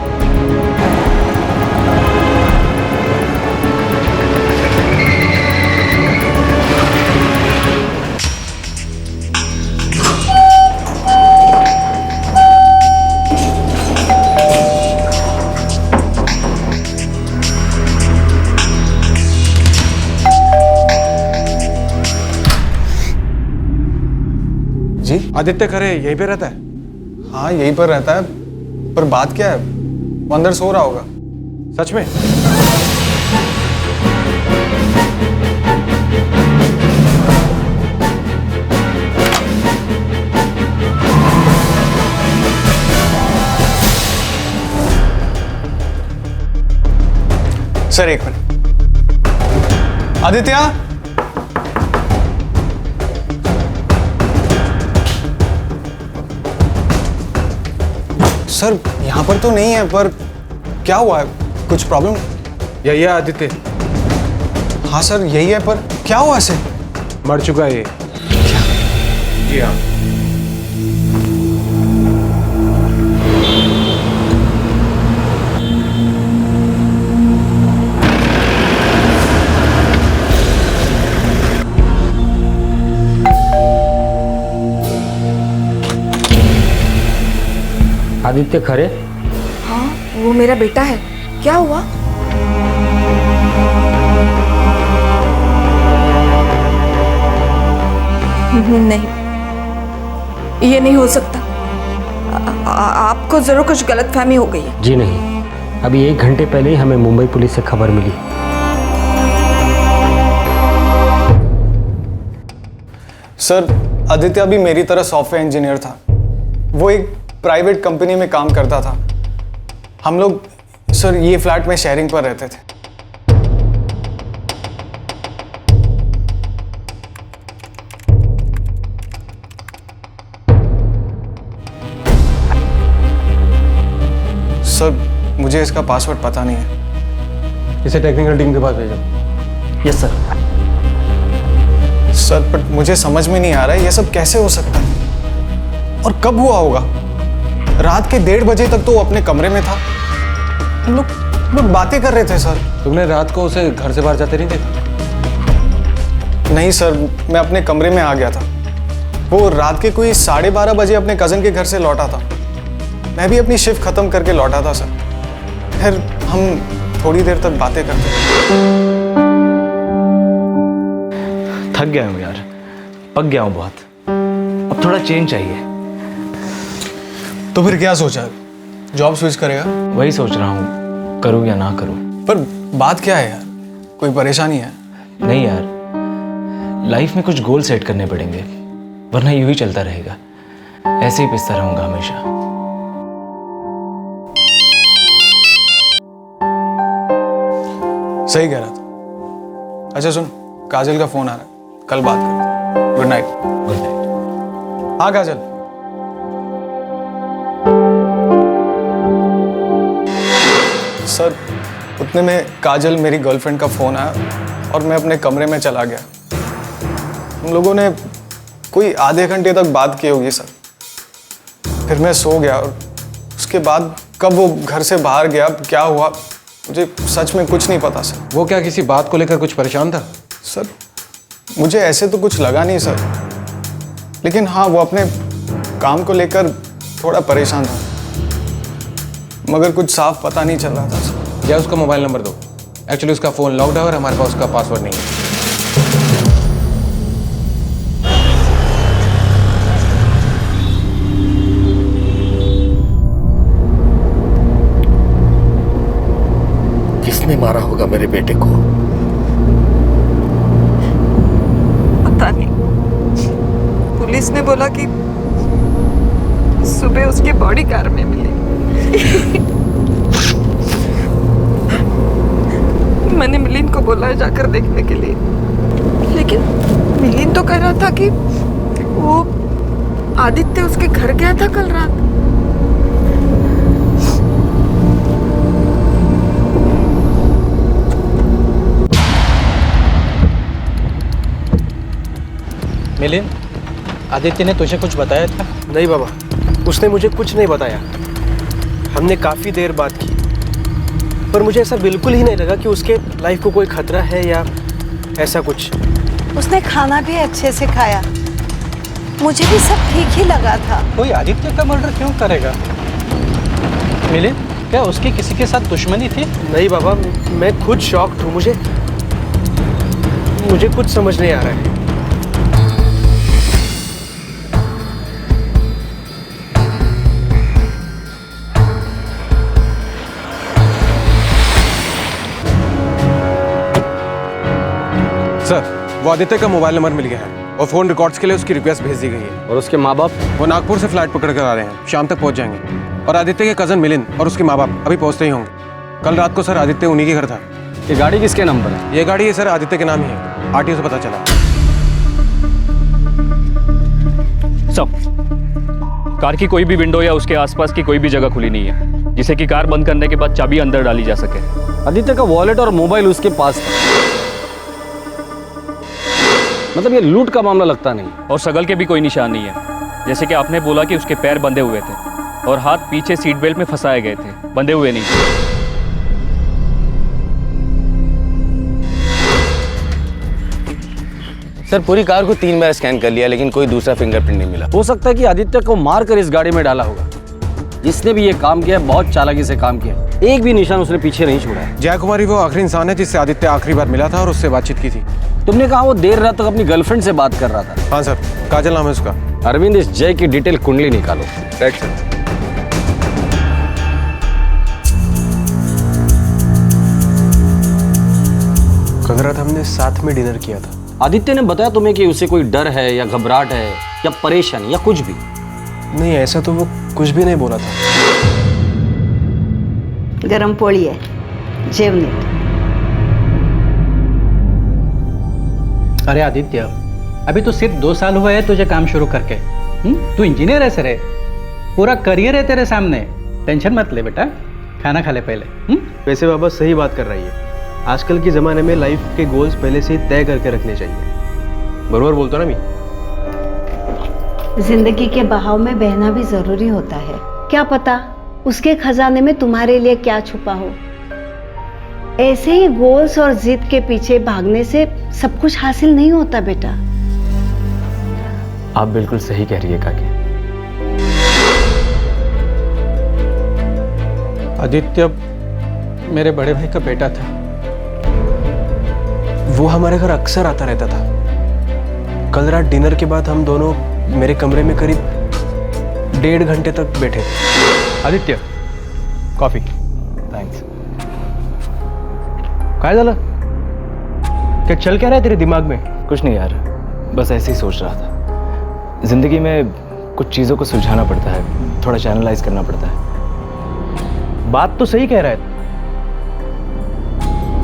जी आदित्य खरे यहीं पे रहता है? हाँ यहीं पर रहता है, पर बात क्या है, वो अंदर सो रहा होगा। सच में? सर एक मिनट। आदित्य सर यहाँ पर तो नहीं है, पर क्या हुआ है, कुछ प्रॉब्लम? यही है आदित्य, हाँ सर यही है, पर क्या हुआ इसे? मर चुका है ये। जी हाँ। आदित्य खरे? हाँ वो मेरा बेटा है। क्या हुआ? नहीं, ये नहीं हो सकता। आपको जरूर कुछ गलतफहमी हो गई है। जी नहीं, अभी 1 घंटे पहले ही हमें मुंबई पुलिस से खबर मिली। सर आदित्य अभी मेरी तरह सॉफ्टवेयर इंजीनियर था। वो एक प्राइवेट कंपनी में काम करता था। हम लोग सर ये फ्लैट में शेयरिंग पर रहते थे। सर मुझे इसका पासवर्ड पता नहीं है। इसे टेक्निकल टीम के पास भेजो। Yes sir. सर बट मुझे समझ में नहीं आ रहा है ये सब कैसे हो सकता है और कब हुआ होगा। रात के 1:30 बजे तक तो वो अपने कमरे में था। हम लोग बातें कर रहे थे सर। तुमने रात को उसे घर से बाहर जाते नहीं देखा? नहीं सर, मैं अपने कमरे में आ गया था। वो रात के कोई 12:30 बजे अपने कजन के घर से लौटा था। मैं भी अपनी शिफ्ट खत्म करके लौटा था सर। फिर हम थोड़ी देर तक बातें करते थे। थक गया हूँ यार, पक गया हूँ बहुत। अब थोड़ा चेंज चाहिए। तो फिर क्या सोचा, जॉब स्विच करेगा? वही सोच रहा हूँ, करूँ या ना करूँ। पर बात क्या है यार, कोई परेशानी है? नहीं यार, लाइफ में कुछ गोल सेट करने पड़ेंगे, वरना यूं ही चलता रहेगा। ऐसे ही पिसता रहूंगा हमेशा। सही कह रहा था। अच्छा सुन, काजल का फोन आ रहा है, कल बात करते हैं। Good night. Good night. हाँ काजल। सर उतने में काजल मेरी गर्लफ्रेंड का फोन आया और मैं अपने कमरे में चला गया। हम लोगों ने कोई आधे घंटे तक बात की होगी सर। फिर मैं सो गया और उसके बाद कब वो घर से बाहर गया, क्या हुआ, मुझे सच में कुछ नहीं पता सर। वो क्या किसी बात को लेकर कुछ परेशान था? सर मुझे ऐसे तो कुछ लगा नहीं सर, लेकिन हाँ वो अपने काम को लेकर थोड़ा परेशान था, मगर कुछ साफ पता नहीं चल रहा था सर। या उसका मोबाइल नंबर दो। एक्चुअली उसका फ़ोन लॉक्ड है और हमारे पास उसका पासवर्ड नहीं है। किसने मारा होगा मेरे बेटे को? पता नहीं, पुलिस ने बोला कि सुबह उसकी बॉडी कार में मिली। मैंने मिलिंद को बोला है जाकर देखने के लिए, लेकिन मिलिंद तो कह रहा था कि वो आदित्य उसके घर गया था कल रात। मिलिंद, आदित्य ने तुझे कुछ बताया था? नहीं बाबा, उसने मुझे कुछ नहीं बताया। हमने काफ़ी देर बात की, पर मुझे ऐसा बिल्कुल ही नहीं लगा कि उसके लाइफ को कोई खतरा है या ऐसा कुछ। उसने खाना भी अच्छे से खाया, मुझे भी सब ठीक ही लगा था। कोई आदित्य का मर्डर क्यों करेगा? मिलिंद, क्या उसकी किसी के साथ दुश्मनी थी? नहीं बाबा, मैं खुद शॉक्ड हूँ। मुझे कुछ समझ नहीं आ रहा है। सर वो आदित्य का मोबाइल नंबर मिल गया है और फोन रिकॉर्ड्स के लिए उसकी रिक्वेस्ट भेज दी गई है। और उसके माँ बाप? वो नागपुर से फ्लाइट पकड़ कर आ रहे हैं, शाम तक पहुंच जाएंगे। और आदित्य के कजन मिलिंद और उसके माँ बाप अभी पहुंचते ही होंगे। कल रात को सर आदित्य उन्हीं के घर था। ये गाड़ी किसके नंबर है? ये गाड़ी है सर आदित्य के नाम ही है, आरटीओ से पता चला। सब कार की कोई भी विंडो या उसके आसपास की कोई भी जगह खुली नहीं है जिसे कि कार बंद करने के बाद चाबी अंदर डाली जा सके। आदित्य का वॉलेट और मोबाइल उसके पास था। मतलब ये लूट का मामला लगता नहीं। और सगल के भी कोई निशान नहीं है। जैसे कि आपने बोला कि उसके पैर बंधे हुए थे और हाथ पीछे सीट बेल्ट में फंसाए गए थे, बंधे हुए नहीं थे। सर पूरी कार को 3 बार स्कैन कर लिया लेकिन कोई दूसरा फिंगरप्रिंट नहीं मिला। हो सकता है कि आदित्य को मार कर इस गाड़ी में डाला होगा। जिसने भी ये काम किया बहुत चालाकी से काम किया, एक भी निशान उसने पीछे नहीं छोड़ा है। जय कुमारी वो आखिरी इंसान है जिससे आदित्य आखिरी बार मिला था और उससे बातचीत की थी। तुमने कहा वो देर रात तक अपनी गर्लफ्रेंड से बात कर रहा था। हाँ सर, काजल नाम है उसका। अरविंद, इस जय की डिटेल कुंडली निकालो। Right sir. कल रात हमने साथ में डिनर किया था। आदित्य ने बताया तुम्हें कि उसे कोई डर है या घबराहट है या परेशानी या कुछ भी? नहीं, ऐसा तो वो कुछ भी नहीं बोला था। गरम पोळी है, जेव नीट। अरे आदित्य, अभी तो सिर्फ 2 साल हुए हैं तुझे काम शुरू करके। तू इंजीनियर है सर, पूरा करियर है तेरे सामने। टेंशन मत ले बेटा, खाना खा ले पहले। वैसे बाबा सही बात कर रही है। आजकल के ज़माने में लाइफ के गोल्स पहले से ही तय करके रखने चाहिए। बरोबर बोलता ना मैं? जिंदगी के बहाव में बहना भी जरूरी होता है। क्या पता उसके खजाने में तुम्हारे लिए क्या छुपा हो। ऐसे ही गोल्स और जिद के पीछे भागने से सब कुछ हासिल नहीं होता बेटा। आप बिल्कुल सही कह रही है काकी। आदित्य मेरे बड़े भाई का बेटा था। वो हमारे घर अक्सर आता रहता था। कल रात डिनर के बाद हम दोनों मेरे कमरे में करीब 1.5 घंटे तक बैठे थे। आदित्य, कॉफी। थैंक्स। काय झालं? क्या चल क्या रहा है तेरे दिमाग में? कुछ नहीं यार, बस ऐसे ही सोच रहा था। जिंदगी में कुछ चीज़ों को सुलझाना पड़ता है, थोड़ा चैनलाइज करना पड़ता है। बात तो सही कह रहा है,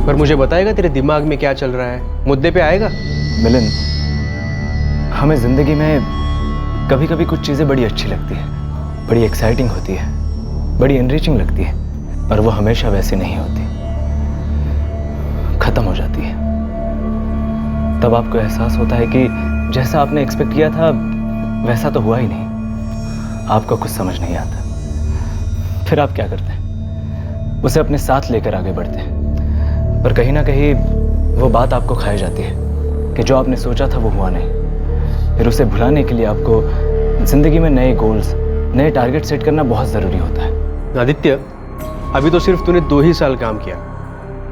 पर मुझे बताएगा तेरे दिमाग में क्या चल रहा है? मुद्दे पे आएगा? मिलिंद, हमें जिंदगी में कभी कभी कुछ चीज़ें बड़ी अच्छी लगती है, बड़ी एक्साइटिंग होती है, बड़ी एनरिचिंग लगती है, और वो हमेशा वैसी नहीं होती, खत्म हो जाती है। तब आपको एहसास होता है कि जैसा आपने एक्सपेक्ट किया था वैसा तो हुआ ही नहीं। आपको कुछ समझ नहीं आता। फिर आप क्या करते हैं? उसे अपने साथ लेकर आगे बढ़ते हैं, पर कहीं ना कहीं वो बात आपको खाई जाती है कि जो आपने सोचा था वो हुआ नहीं। फिर उसे भुलाने के लिए आपको जिंदगी में नए गोल्स, नए टारगेट सेट करना बहुत ज़रूरी होता है। आदित्य, अभी तो सिर्फ तूने 2 ही साल काम किया,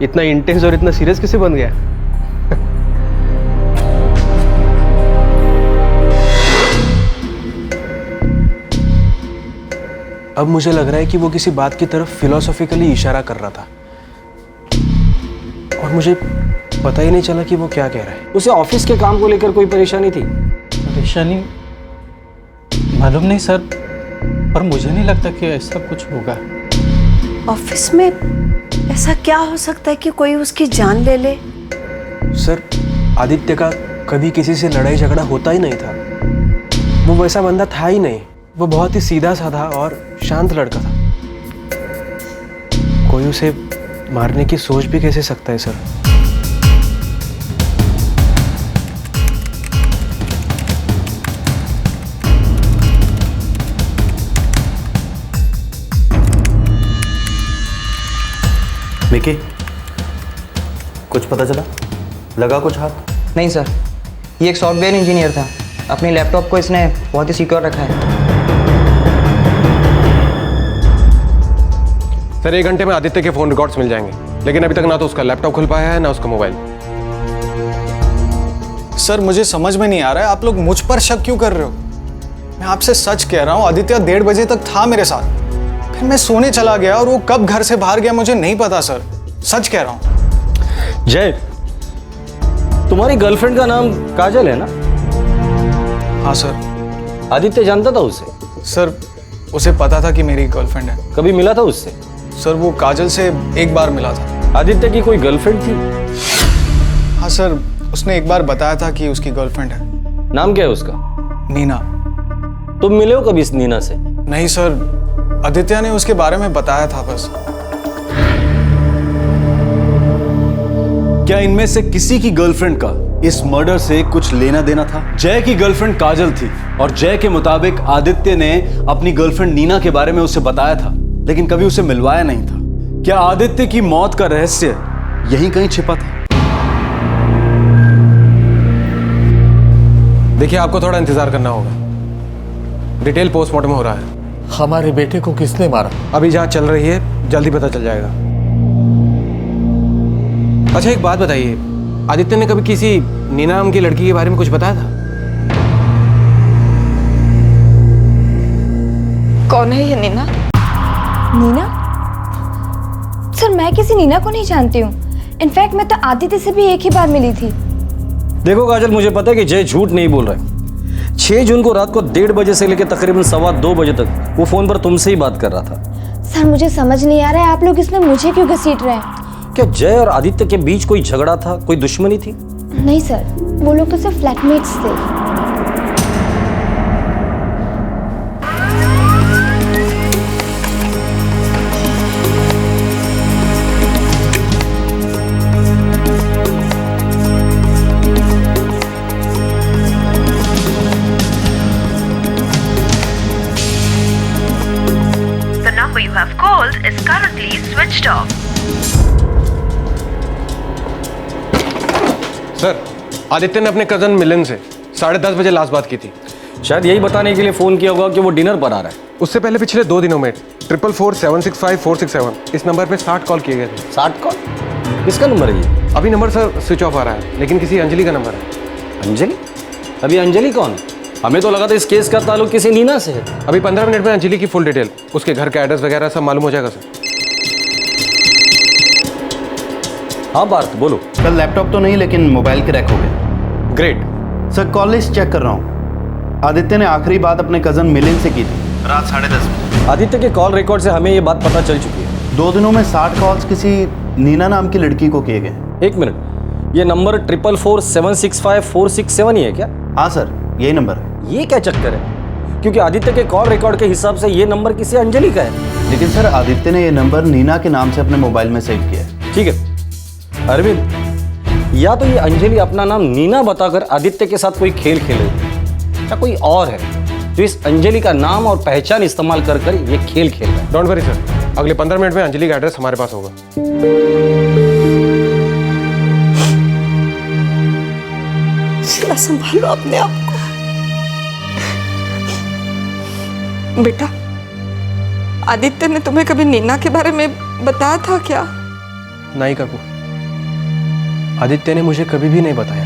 इतना इंटेंस और इतना सीरियस कैसे बन गया? अब मुझे लग रहा है कि वो किसी बात की तरफ फिलोसॉफिकली इशारा कर रहा था और मुझे पता ही नहीं चला कि वो क्या कह रहा है। उसे ऑफिस के काम को लेकर कोई परेशानी थी? परेशानी मालूम नहीं सर, पर मुझे नहीं लगता कि ऐसा कुछ होगा। ऑफिस में ऐसा क्या हो सकता है कि कोई उसकी जान ले ले? सर, आदित्य का कभी किसी से लड़ाई झगड़ा होता ही नहीं था। वो वैसा बंदा था ही नहीं। वो बहुत ही सीधा साधा और शांत लड़का था। कोई उसे मारने की सोच भी कैसे सकता है सर? विकी, कुछ पता चला? लगा कुछ हाथ? नहीं सर, ये एक सॉफ्टवेयर इंजीनियर था। अपनी लैपटॉप को इसने बहुत ही सिक्योर रखा है। सर 1 घंटे में आदित्य के फोन रिकॉर्ड्स मिल जाएंगे, लेकिन अभी तक ना तो उसका लैपटॉप खुल पाया है ना उसका मोबाइल। सर मुझे समझ में नहीं आ रहा है, आप लोग मुझ पर शक क्यों कर रहे हो? मैं आपसे सच कह रहा हूँ, आदित्य 1:30 बजे तक था मेरे साथ। फिर मैं सोने चला गया और वो कब घर से बाहर गया मुझे नहीं पता सर, सच कह रहा हूँ। जय, तुम्हारी गर्लफ्रेंड का नाम काजल है ना? हाँ सर। आदित्य जानता था उसे? सर उसे पता था कि मेरी गर्लफ्रेंड है। कभी मिला था उससे? सर वो काजल से एक बार मिला था। आदित्य की कोई गर्लफ्रेंड थी? हाँ सर, उसने एक बार बताया था कि उसकी गर्लफ्रेंड है। नाम क्या है उसका? नीना। तुम मिले हो कभी इस नीना से? नहीं सर, आदित्य ने उसके बारे में बताया था बस। क्या इनमें से किसी की गर्लफ्रेंड का इस मर्डर से कुछ लेना देना था? जय की गर्लफ्रेंड काजल थी और जय के मुताबिक आदित्य ने अपनी गर्लफ्रेंड नीना के बारे में उसे बताया था, लेकिन कभी उसे मिलवाया नहीं था। क्या आदित्य की मौत का रहस्य यहीं कहीं छिपा था? देखिए, आपको थोड़ा इंतजार करना होगा। डिटेल पोस्टमार्टम हो रहा है। हमारे बेटे को किसने मारा? अभी जांच चल रही है, जल्दी पता चल जाएगा। अच्छा, एक बात बताइए, आदित्य ने कभी किसी नीना नाम की लड़की के बारे में कुछ बताया था? कौन है ये नीना? नीना? सर, मैं किसी नीना को नहीं जानती हूँ। इनफैक्ट मैं तो आदित्य से भी एक ही बार मिली थी। देखो काजल, मुझे पता है कि जय झूठ नहीं बोल रहा है। 6 जून को रात को 1:30 बजे से लेकर तकरीबन 1:15 बजे तक वो फोन पर तुमसे ही बात कर रहा था। सर, मुझे समझ नहीं आ रहा है आप लोग इसमें मुझे क्यों घसीट रहे हैं? क्या जय और आदित्य के बीच कोई झगड़ा था, कोई दुश्मनी थी? नहीं सर, वो लोग तो सिर्फ फ्लैटमेट्स थे। The number you have called is currently switched off. Sir, Aditya ने अपने कजन मिलन से 10:30 बजे लास्ट बात की थी। शायद यही बताने के लिए फोन किया होगा कि वो डिनर पर आ रहा है। उससे पहले पिछले 2 दिनों में 444-765-467 इस नंबर पे 60 कॉल किए गए थे। 60 कॉल? किसका नंबर है ये? अभी नंबर सर स्विच ऑफ आ रहा है, लेकिन किसी अंजलि का नंबर है। अंजलि? अभी अंजलि कौन? हमें तो लगा था इस केस का ताल्लुक किसी नीना से है। अभी 15 मिनट में अंजलि की फुल डिटेल, उसके घर का एड्रेस वगैरह सब मालूम हो जाएगा सर। हाँ पार्थ, बोलो। कल लैपटॉप तो नहीं, लेकिन मोबाइल क्रैक हो गया। Great sir, call list check कर रहा हूँ। आदित्य ने आखिरी बात अपने कजन मिलिंद से की थी रात 10:30 बजे। आदित्य के कॉल रिकॉर्ड से हमें ये बात पता चल चुकी है। 2 दिनों में 60 कॉल्स किसी नीना नाम की लड़की को किए गए। 1 मिनट, ये नंबर 444-765-467 ही है क्या? हाँ सर, यही नंबर है। ये क्या चक्कर है? क्योंकि आदित्य के कॉल रिकॉर्ड के हिसाब से ये नंबर किसी अंजलि का है। लेकिन सर, आदित्य ने ये नंबर नीना के नाम से अपने मोबाइल में सेव किया है। ठीक है अरविंद, या तो ये अंजलि अपना नाम नीना बताकर आदित्य के साथ कोई खेल खेले, या कोई और है जो इस अंजलि का नाम और पहचान इस्तेमाल कर कर ये खेल खेल रहा है। डोंट वरी सर, अगले 15 मिनट में अंजलि का एड्रेस हमारे पास होगा। संभालो अपने आप को। बेटा, आदित्य ने तुम्हें कभी नीना के बारे में बताया था क्या? नहीं काकू, आदित्य ने मुझे कभी भी नहीं बताया,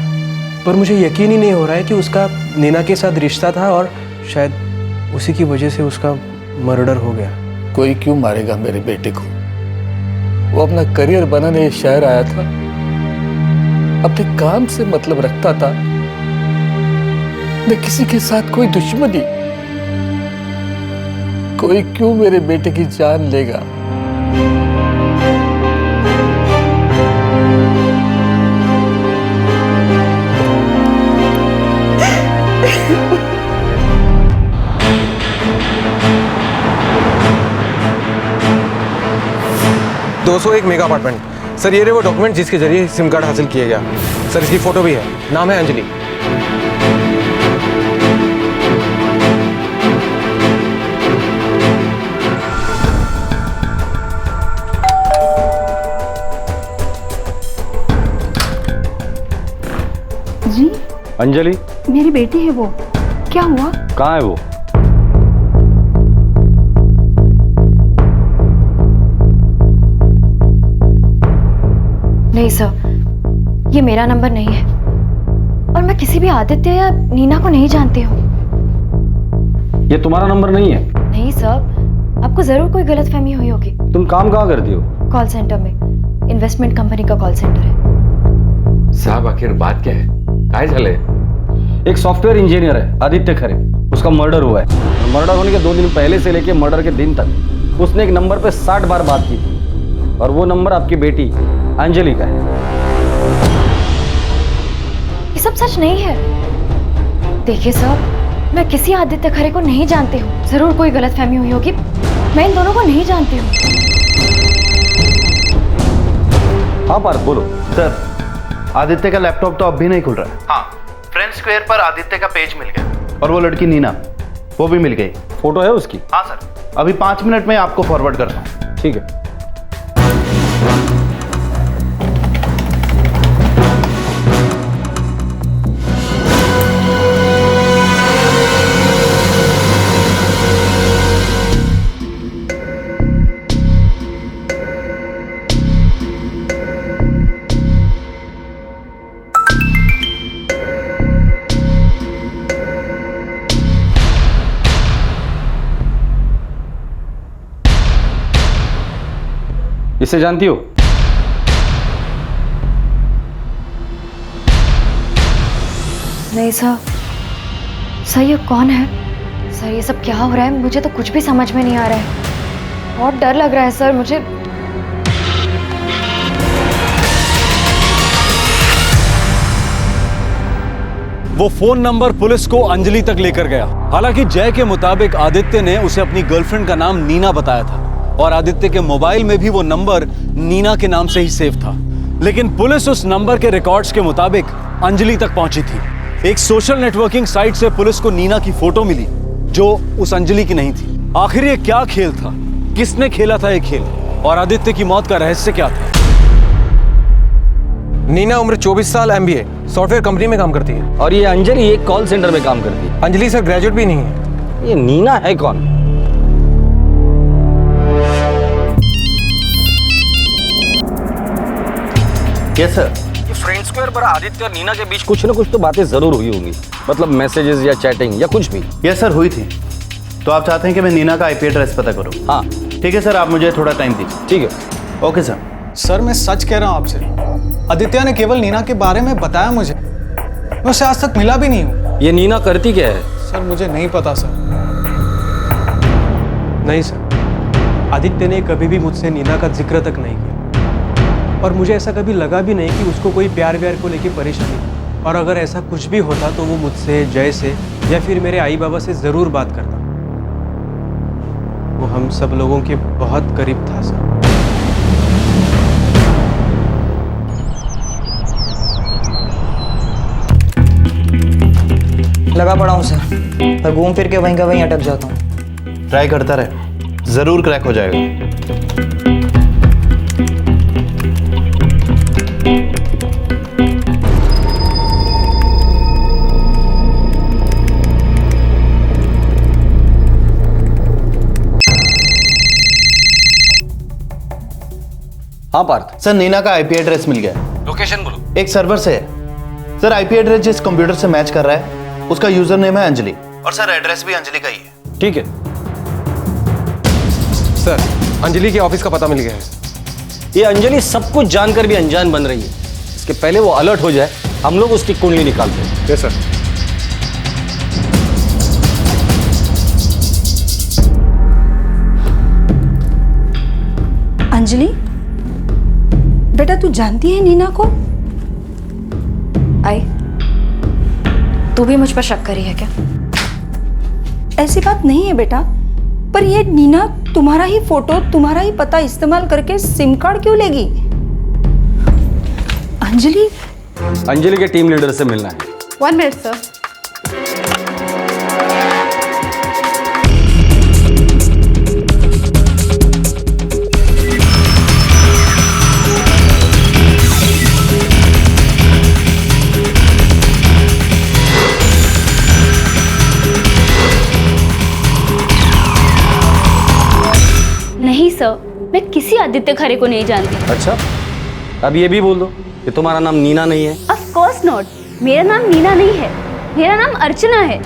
पर मुझे यकीन ही नहीं हो रहा है कि उसका नीना के साथ रिश्ता था और शायद उसी की वजह से उसका मर्डर हो गया। कोई क्यों मारेगा मेरे बेटे को? वो अपना करियर बनाने शहर आया था, अपने काम से मतलब रखता था, न किसी के साथ कोई दुश्मनी। कोई क्यों मेरे बेटे की जान लेगा? एक मेगा अपार्टमेंट। सर, ये रहे वो डॉक्यूमेंट जिसके जरिए सिम कार्ड हासिल किया गया। सर, इसकी फोटो भी है, नाम है अंजलि। जी अंजलि, मेरी बेटी है वो। क्या हुआ? कहाँ है वो? नहीं सर, ये मेरा नंबर नहीं है और मैं किसी भी आदित्य या नीना को नहीं जानती हूँ। ये तुम्हारा नंबर नहीं है? नहीं सर, आपको जरूर कोई गलतफहमी हुई होगी। तुम काम कहाँ करती हो? कॉल सेंटर में, इन्वेस्टमेंट कंपनी का कॉल सेंटर है। साहब, आखिर बात क्या है? काय झाले? एक सॉफ्टवेयर इंजीनियर है आदित्य खरे, उसका मर्डर हुआ है। मर्डर होने के 2 दिन पहले से लेके मर्डर के दिन तक उसने एक नंबर पे 60 बार बात की थी और वो नंबर आपकी बेटी अंजलि का है। ये सब सच नहीं है। देखिए सर, मैं किसी आदित्य खरे को नहीं जानती हूँ। जरूर कोई गलतफहमी हुई होगी, मैं इन दोनों को नहीं जानती हूँ। हाँ पार्थ, बोलो। सर, आदित्य का लैपटॉप तो अब भी नहीं खुल रहा है। हाँ, फ्रेंड स्क्वायर पर आदित्य का पेज मिल गया और वो लड़की नीना, वो भी मिल गई। फोटो है उसकी? हाँ सर, अभी 5 मिनट में आपको फॉरवर्ड करता हूँ। ठीक है। इसे जानती हो? नहीं सर। सर ये कौन है? सर ये सब क्या हो रहा है? मुझे तो कुछ भी समझ में नहीं आ रहा है। बहुत डर लग रहा है सर मुझे। वो फोन नंबर पुलिस को अंजलि तक लेकर गया। हालांकि जय के मुताबिक आदित्य ने उसे अपनी गर्लफ्रेंड का नाम नीना बताया था और आदित्य के मोबाइल में भी वो नंबर नीना के नाम से ही सेव था। लेकिन पुलिस उस नंबर के रिकॉर्ड्स के मुताबिक अंजलि तक पहुंची थी। एक सोशल नेटवर्किंग साइट से पुलिस को नीना की फोटो मिली जो उस अंजलि की नहीं थी। आखिर ये क्या खेल था? किसने खेला था ये खेल? और आदित्य की मौत का रहस्य क्या था? नीना उम्र 24 साल, MBA, सॉफ्टवेयर कंपनी में काम करती है। और ये अंजलि एक कॉल सेंटर में काम करती है। अंजलि सर ग्रेजुएट भी नहीं है। ये नीना है कौन? Yes sir. फ्रेंड स्क्वायर पर आदित्य और नीना के बीच कुछ ना कुछ तो बातें जरूर हुई होंगी, मतलब मैसेजेस या चैटिंग या कुछ भी। यस सर, हुई थी। तो आप चाहते हैं कि मैं नीना का IP एड्रेस पता करूं? हाँ ठीक है सर, आप मुझे थोड़ा टाइम दीजिए। ठीक है। Okay sir. सर मैं सच कह रहा हूँ आपसे, आदित्य ने केवल नीना के बारे में बताया मुझे। मैं उससे आज तक मिला भी नहीं हूँ। ये नीना करती क्या है? सर मुझे नहीं पता सर। नहीं सर, आदित्य ने कभी भी मुझसे नीना का जिक्र तक नहीं किया और मुझे ऐसा कभी लगा भी नहीं कि उसको कोई प्यार व्यार को लेके परेशानी है। और अगर ऐसा कुछ भी होता तो वो मुझसे, जय से या फिर मेरे आई बाबा से ज़रूर बात करता। वो हम सब लोगों के बहुत करीब था सर। लगा पड़ा हूँ सर, पर घूम फिर के वहीं का वहीं अटक जाता हूँ। ट्राई करता रहे, जरूर क्रैक हो जाएगा। हाँ पार्थ। सर नीना का IP एड्रेस मिल गया। लोकेशन बोलो। एक सर्वर से है सर। IP एड्रेस जिस कंप्यूटर से मैच कर रहा है उसका यूजर नेम है अंजलि, और सर एड्रेस भी अंजलि का ही है। ठीक है सर, अंजलि के ऑफिस का पता मिल गया है। ये अंजलि सब कुछ जानकर भी अनजान बन रही है। इसके पहले वो अलर्ट हो जाए, हम लोग उसकी कुंडली निकालते हैं। Yes sir. अंजलि बेटा, तू जानती है नीना को? आई, तू भी मुझ पर शक करी है क्या? ऐसी बात नहीं है बेटा, पर ये नीना तुम्हारा ही फोटो, तुम्हारा ही पता इस्तेमाल करके सिम कार्ड क्यों लेगी? अंजलि के टीम लीडर से मिलना है। 1 मिनट सर। नहीं सर, मैं किसी आदित्य खरे को नहीं जानती। अच्छा, अब ये भी बोल दो कि तुम्हारा नाम नीना नहीं है। ऑफ कोर्स नॉट, मेरा नाम नीना नहीं है, मेरा नाम अर्चना है।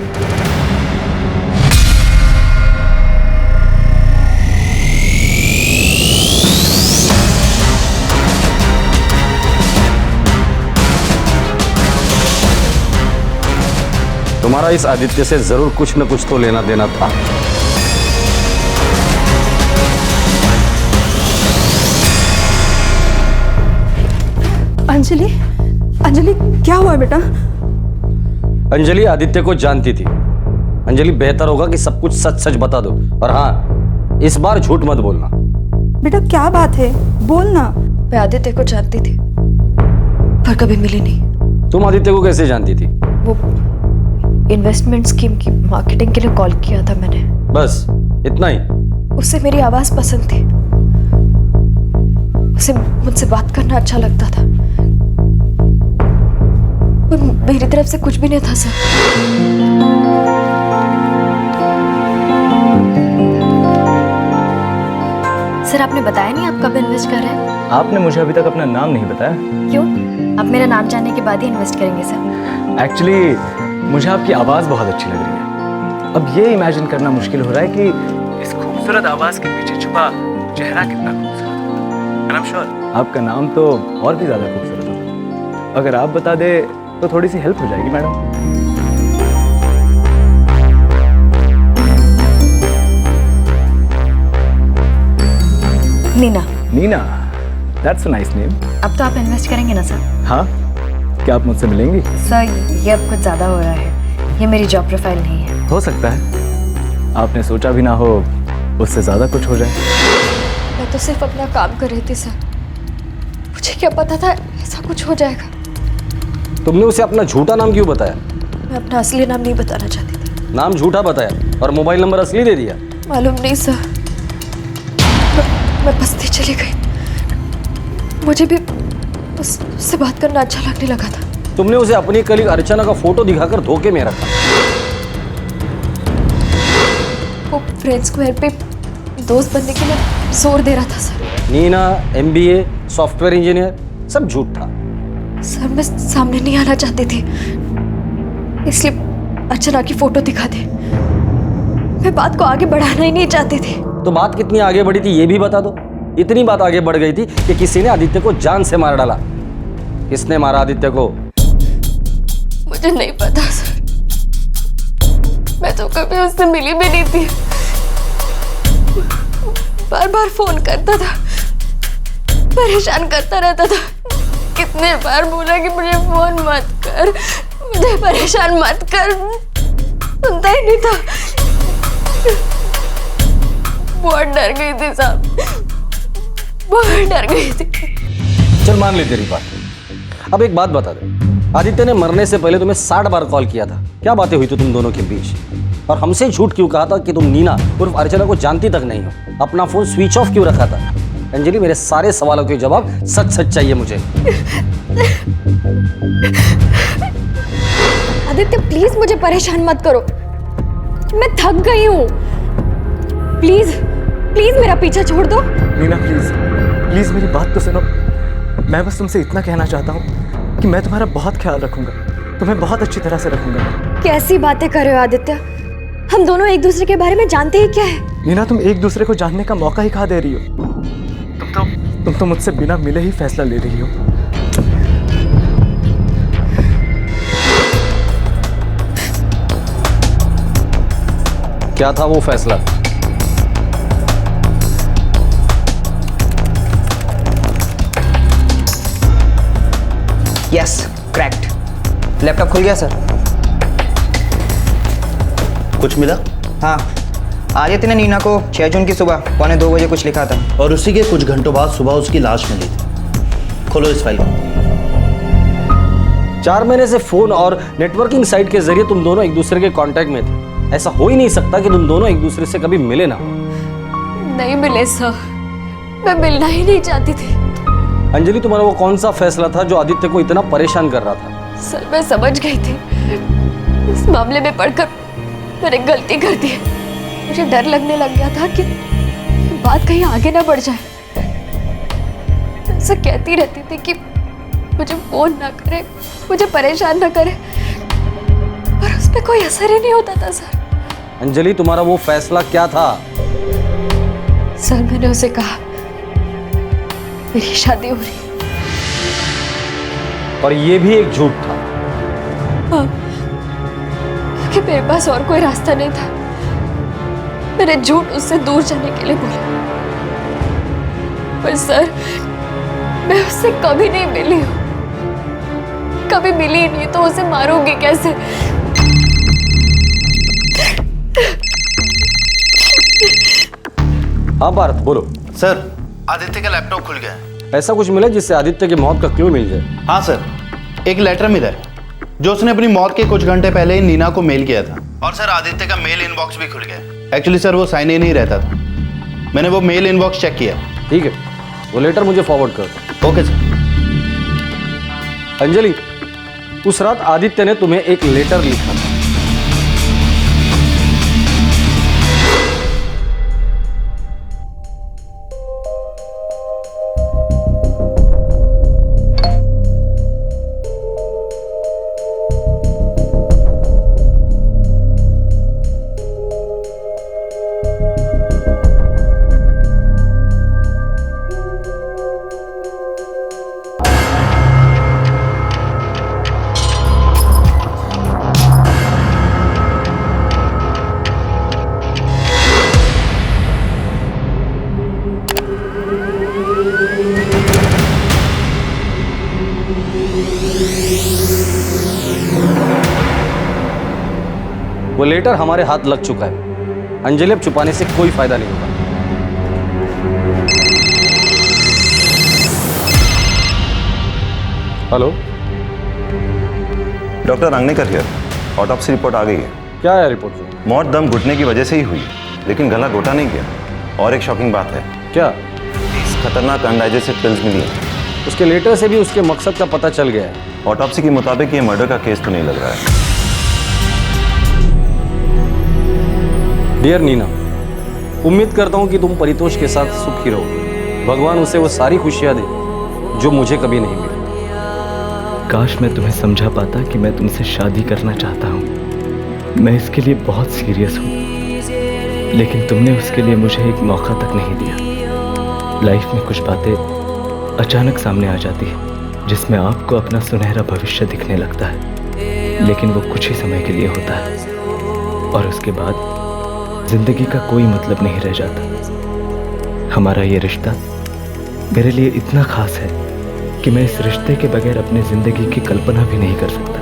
तुम्हारा इस आदित्य से जरूर कुछ न कुछ तो लेना देना था। अंजलि, अंजलि क्या हुआ बेटा? अंजलि आदित्य को जानती थी। अंजलि बेहतर होगा कि सब कुछ सच सच बता दो, और हाँ, इस बार झूठ मत बोलना। बेटा क्या बात है, बोलना। मैं आदित्य को जानती थी, पर कभी मिली नहीं। तुम आदित्य को कैसे जानती थी? वो इन्वेस्टमेंट स्कीम की मार्केटिंग के लिए कॉल किया था मैंने। बस इतना ही? उससे मेरी आवाज पसंद थी, उसे मुझसे बात करना अच्छा लगता था, पर मेरी तरफ से कुछ भी नहीं था सर। सर आपने बताया नहीं आप कब इन्वेस्ट कर रहे हैं? आपने मुझे अभी तक अपना नाम नहीं बताया। क्यों? आप मेरा नाम जानने के बाद ही इन्वेस्ट करेंगे सर? एक्चुअली मुझे आपकी आवाज़ बहुत अच्छी लग रही है। अब ये इमेजिन करना मुश्किल हो रहा है कि इस खूबसूरत आवाज़ के पीछे छुपा चेहरा कितना खूबसूरत है। And I'm sure आपका नाम तो और भी ज़्यादा खूबसूरत होगा। अगर आप बता दे तो थोड़ी सी हेल्प हो जाएगी madam. Neena. Neena, that's a nice name. अब तो आप इन्वेस्ट करेंगे ना सर? हाँ, क्या आप मुझसे मिलेंगी? सर ये अब कुछ ज़्यादा हो रहा है, ये मेरी जॉब प्रोफाइल नहीं है। हो सकता है आपने सोचा भी ना हो उससे ज़्यादा कुछ हो जाए। मैं तो सिर्फ अपना काम कर रही थी सर, मुझे क्या पता था ऐसा कुछ हो जाएगा। तुमने उसे अपना झूठा नाम क्यों बताया? मैं अपना असली नाम नहीं बताना चाहती थी। नाम झूठा बताया और मोबाइल नंबर असली दे दिया? मालूम नहीं सर, मैं बस्ती चली गई, मुझे भी उससे बात करना अच्छा लगने लगा था। तुमने उसे अपनी कलीग अर्चना का फोटो दिखाकर धोखे में रखा। वो फ्रेंड स्क्वायर पे दोस्त बनने के लिए जोर दे रहा था sir. Neena MBA, software engineer, सब झूठ था। सर मैं सामने नहीं आना चाहती थी, इसलिए अर्चना की फोटो दिखा दी। मैं बात को आगे बढ़ाना ही नहीं चाहती थी। तो बात कितनी आगे बढ़ी थी ये भी बता दो। इतनी बात आगे बढ़ गई थी कि किसी ने आदित्य को जान से मार डाला। किसने मारा आदित्य को? मुझे नहीं पता सर, मैं तो कभी उससे मिली भी नहीं थी। बार बार फोन करता था, परेशान करता रहता था। कितने बार बोला कि मुझे फोन मत कर, मुझे परेशान मत कर, सुनता ही नहीं था। बहुत डर गई थी साहब, बहुत डर गई थी। चल मान ले तेरी बात। अब एक बात बता दे, आदित्य ने मरने से पहले तुम्हें 60 बार कॉल किया था। क्या बातें हुई थी तुम दोनों के बीच? और हमसे झूठ क्यों कहा था कि तुम नीना उर्फ अर्चना को जानती तक नहीं हो? अपना फोन स्विच ऑफ क्यों रखा था? अंजलि, मेरे सारे सवालों के जवाब सच सच चाहिए मुझे। आदित्य प्लीज मुझे परेशान मत करो, मैं थक गई हूँ। प्लीज प्लीज मेरा पीछा छोड़ दो। नीना प्लीज प्लीज मेरी बात तो सुनो। मैं बस तुमसे इतना कहना चाहता हूँ कि मैं तुम्हारा बहुत ख्याल रखूंगा, तुम्हें बहुत अच्छी तरह से रखूंगा। कैसी बातें कर रहे हो आदित्य? हम दोनों एक दूसरे के बारे में जानते ही क्या है? नीना, तुम एक दूसरे को जानने का मौका ही कहाँ दे रही हो? तुम तो मुझसे बिना मिले ही फैसला ले रही हो। क्या था वो फैसला? Yes, cracked. लैपटॉप खुल गया सर। कुछ मिला? हाँ, आदित्य ने नीना को 6 जून की सुबह 1:45 बजे कुछ लिखा था। और उसी के कुछ घंटों बाद सुबह उसकी लाश मिली थी। खोलो इस फाइल को। 4 महीने से फोन और नेटवर्किंग साइट के जरिए तुम दोनों एक दूसरे के कांटेक्ट में थे। ऐसा हो ही नहीं सकता कि तुम दोनों एक दूसरे से कभी मिले ना हो। नहीं मिले सर, मैं मिलना ही नहीं चाहती थी। अंजलि, तुम्हारा वो कौन सा फैसला था जो आदित्य को इतना परेशान कर रहा था? सर मैं समझ गई थी, इस मामले में पढ़कर मैंने गलती कर दी। मुझे डर लगने लग गया था कि बात कहीं आगे ना बढ़ जाए। मैं कहती रहती थी कि मुझे फोन ना करे, मुझे परेशान ना करे, पर उस पर कोई असर ही नहीं होता था सर। अंजलि, तुम्हारा वो फैसला क्या था? सर मैंने उसे कहा मेरी शादी हो रही है। और ये भी एक झूठ था? हाँ, क्योंकि मेरे पास और कोई रास्ता नहीं था। मैंने झूठ उससे दूर जाने के लिए बोला, पर सर मैं उससे कभी नहीं मिली हूँ, कभी मिली नहीं तो उसे मारूंगी कैसे? हाँ पार्थ, बोलो। सर, आदित्य का लैपटॉप खुल गया है। ऐसा कुछ मिला जिससे आदित्य की मौत का क्लू मिल जाए? हाँ सर, एक लेटर मिला है जो उसने अपनी मौत के कुछ घंटे पहले ही नीना को मेल किया था। और सर आदित्य का मेल इनबॉक्स भी खुल गया। एक्चुअली सर वो साइन इन ही रहता था, मैंने वो मेल इनबॉक्स चेक किया। ठीक है, वो लेटर मुझे फॉरवर्ड कर। Okay sir. अंजलि, उस रात आदित्य ने तुम्हें एक लेटर लिखा था। वो लेटर हमारे हाथ लग चुका है। अंजलि, अब छुपाने से कोई फायदा नहीं होगा। Hello, doctor Rangnekar here. Autopsy report आ गई है। क्या है रिपोर्ट? मौत दम घुटने की वजह से ही हुई है, लेकिन गला घोटा नहीं गया। और एक शॉकिंग बात है। क्या? खतरनाक अनडाइजेस्टेड पिल्स मिली है। उसके लेटर से भी उसके मकसद का पता चल गया है। ऑटोप्सी के मुताबिक ये मर्डर का केस तो नहीं लग रहा है। डियर नीना, उम्मीद करता हूं कि तुम परितोष के साथ सुखी रहो। भगवान उसे वो सारी खुशियां दे जो मुझे कभी नहीं मिली। काश मैं तुम्हें समझा पाता कि मैं तुमसे शादी करना चाहता हूँ। मैं इसके लिए बहुत सीरियस हूँ, लेकिन तुमने उसके लिए मुझे एक मौका तक नहीं दिया। लाइफ में कुछ बातें अचानक सामने आ जाती है, जिसमें आपको अपना सुनहरा भविष्य दिखने लगता है, लेकिन वो कुछ ही समय के लिए होता है और उसके बाद जिंदगी का कोई मतलब नहीं रह जाता। हमारा ये रिश्ता मेरे लिए इतना खास है कि मैं इस रिश्ते के बगैर अपनी जिंदगी की कल्पना भी नहीं कर सकता।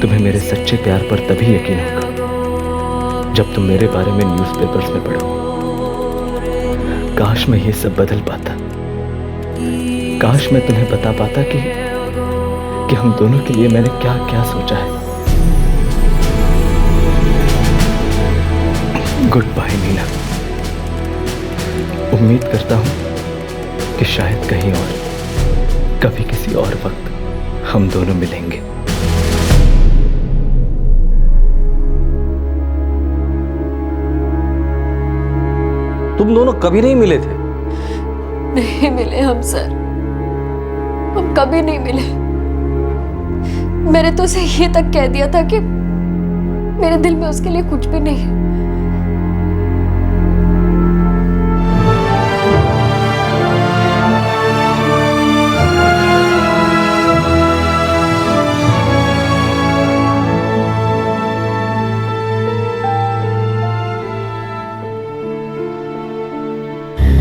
तुम्हें मेरे सच्चे प्यार पर तभी यकीन होगा जब तुम मेरे बारे में न्यूज़पेपर्स में पढ़ो। काश मैं ये सब बदल पाता। काश मैं तुम्हें बता पाता कि हम दोनों के लिए मैंने क्या क्या सोचा है। Good bye Neena. उम्मीद करता हूं कि शायद कहीं और कभी किसी और वक्त हम दोनों मिलेंगे। तुम दोनों कभी नहीं मिले थे? नहीं मिले हम सर, हम कभी नहीं मिले। मैंने तो उसे ये तक कह दिया था कि मेरे दिल में उसके लिए कुछ भी नहीं है।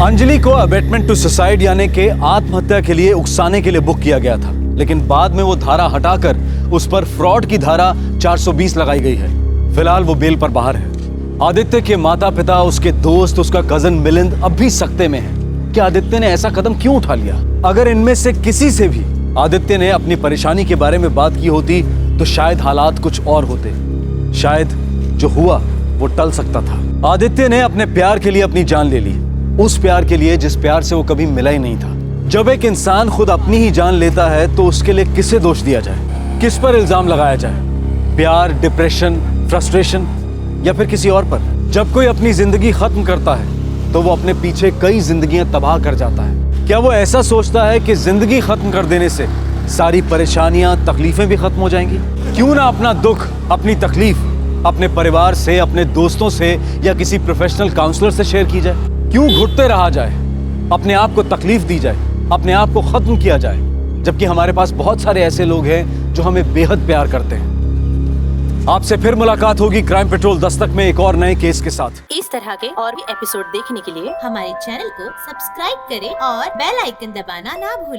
अंजलि को अबेटमेंट टू सुसाइड यानी कि आत्महत्या के लिए उकसाने के लिए बुक किया गया था, लेकिन बाद में वो धारा हटाकर उस पर फ्रॉड की धारा 420 लगाई गई है। फिलहाल वो बेल पर बाहर है। आदित्य के माता पिता, उसके दोस्त, उसका कजन मिलिंद अब भी सकते में है कि आदित्य ने ऐसा कदम क्यों उठा लिया। अगर इनमें से किसी से भी आदित्य ने अपनी परेशानी के बारे में बात की होती तो शायद हालात कुछ और होते। शायद जो हुआ वो टल सकता था। आदित्य ने अपने प्यार के लिए अपनी जान ले ली, उस प्यार के लिए जिस प्यार से वो कभी मिला ही नहीं था। जब एक इंसान खुद अपनी ही जान लेता है तो उसके लिए किसे दोष दिया जाए, किस पर इल्जाम लगाया जाए? प्यार, डिप्रेशन, फ्रस्ट्रेशन या फिर किसी और पर? जब कोई अपनी जिंदगी खत्म करता है तो वो अपने पीछे कई जिंदगियां तबाह कर जाता है। क्या वो ऐसा सोचता है कि जिंदगी खत्म कर देने से सारी परेशानियां, तकलीफें भी खत्म हो जाएंगी? क्यों ना अपना दुख, अपनी तकलीफ अपने परिवार से, अपने दोस्तों से या किसी प्रोफेशनल काउंसलर से शेयर की जाए? क्यों घुटते रहा जाए, अपने आप को तकलीफ दी जाए, अपने आप को खत्म किया जाए, जबकि हमारे पास बहुत सारे ऐसे लोग हैं जो हमें बेहद प्यार करते हैं। आपसे फिर मुलाकात होगी क्राइम पेट्रोल दस्तक में एक और नए केस के साथ। इस तरह के और भी एपिसोड देखने के लिए हमारे चैनल को सब्सक्राइब करें और बेल आइकन दबाना ना भूलें।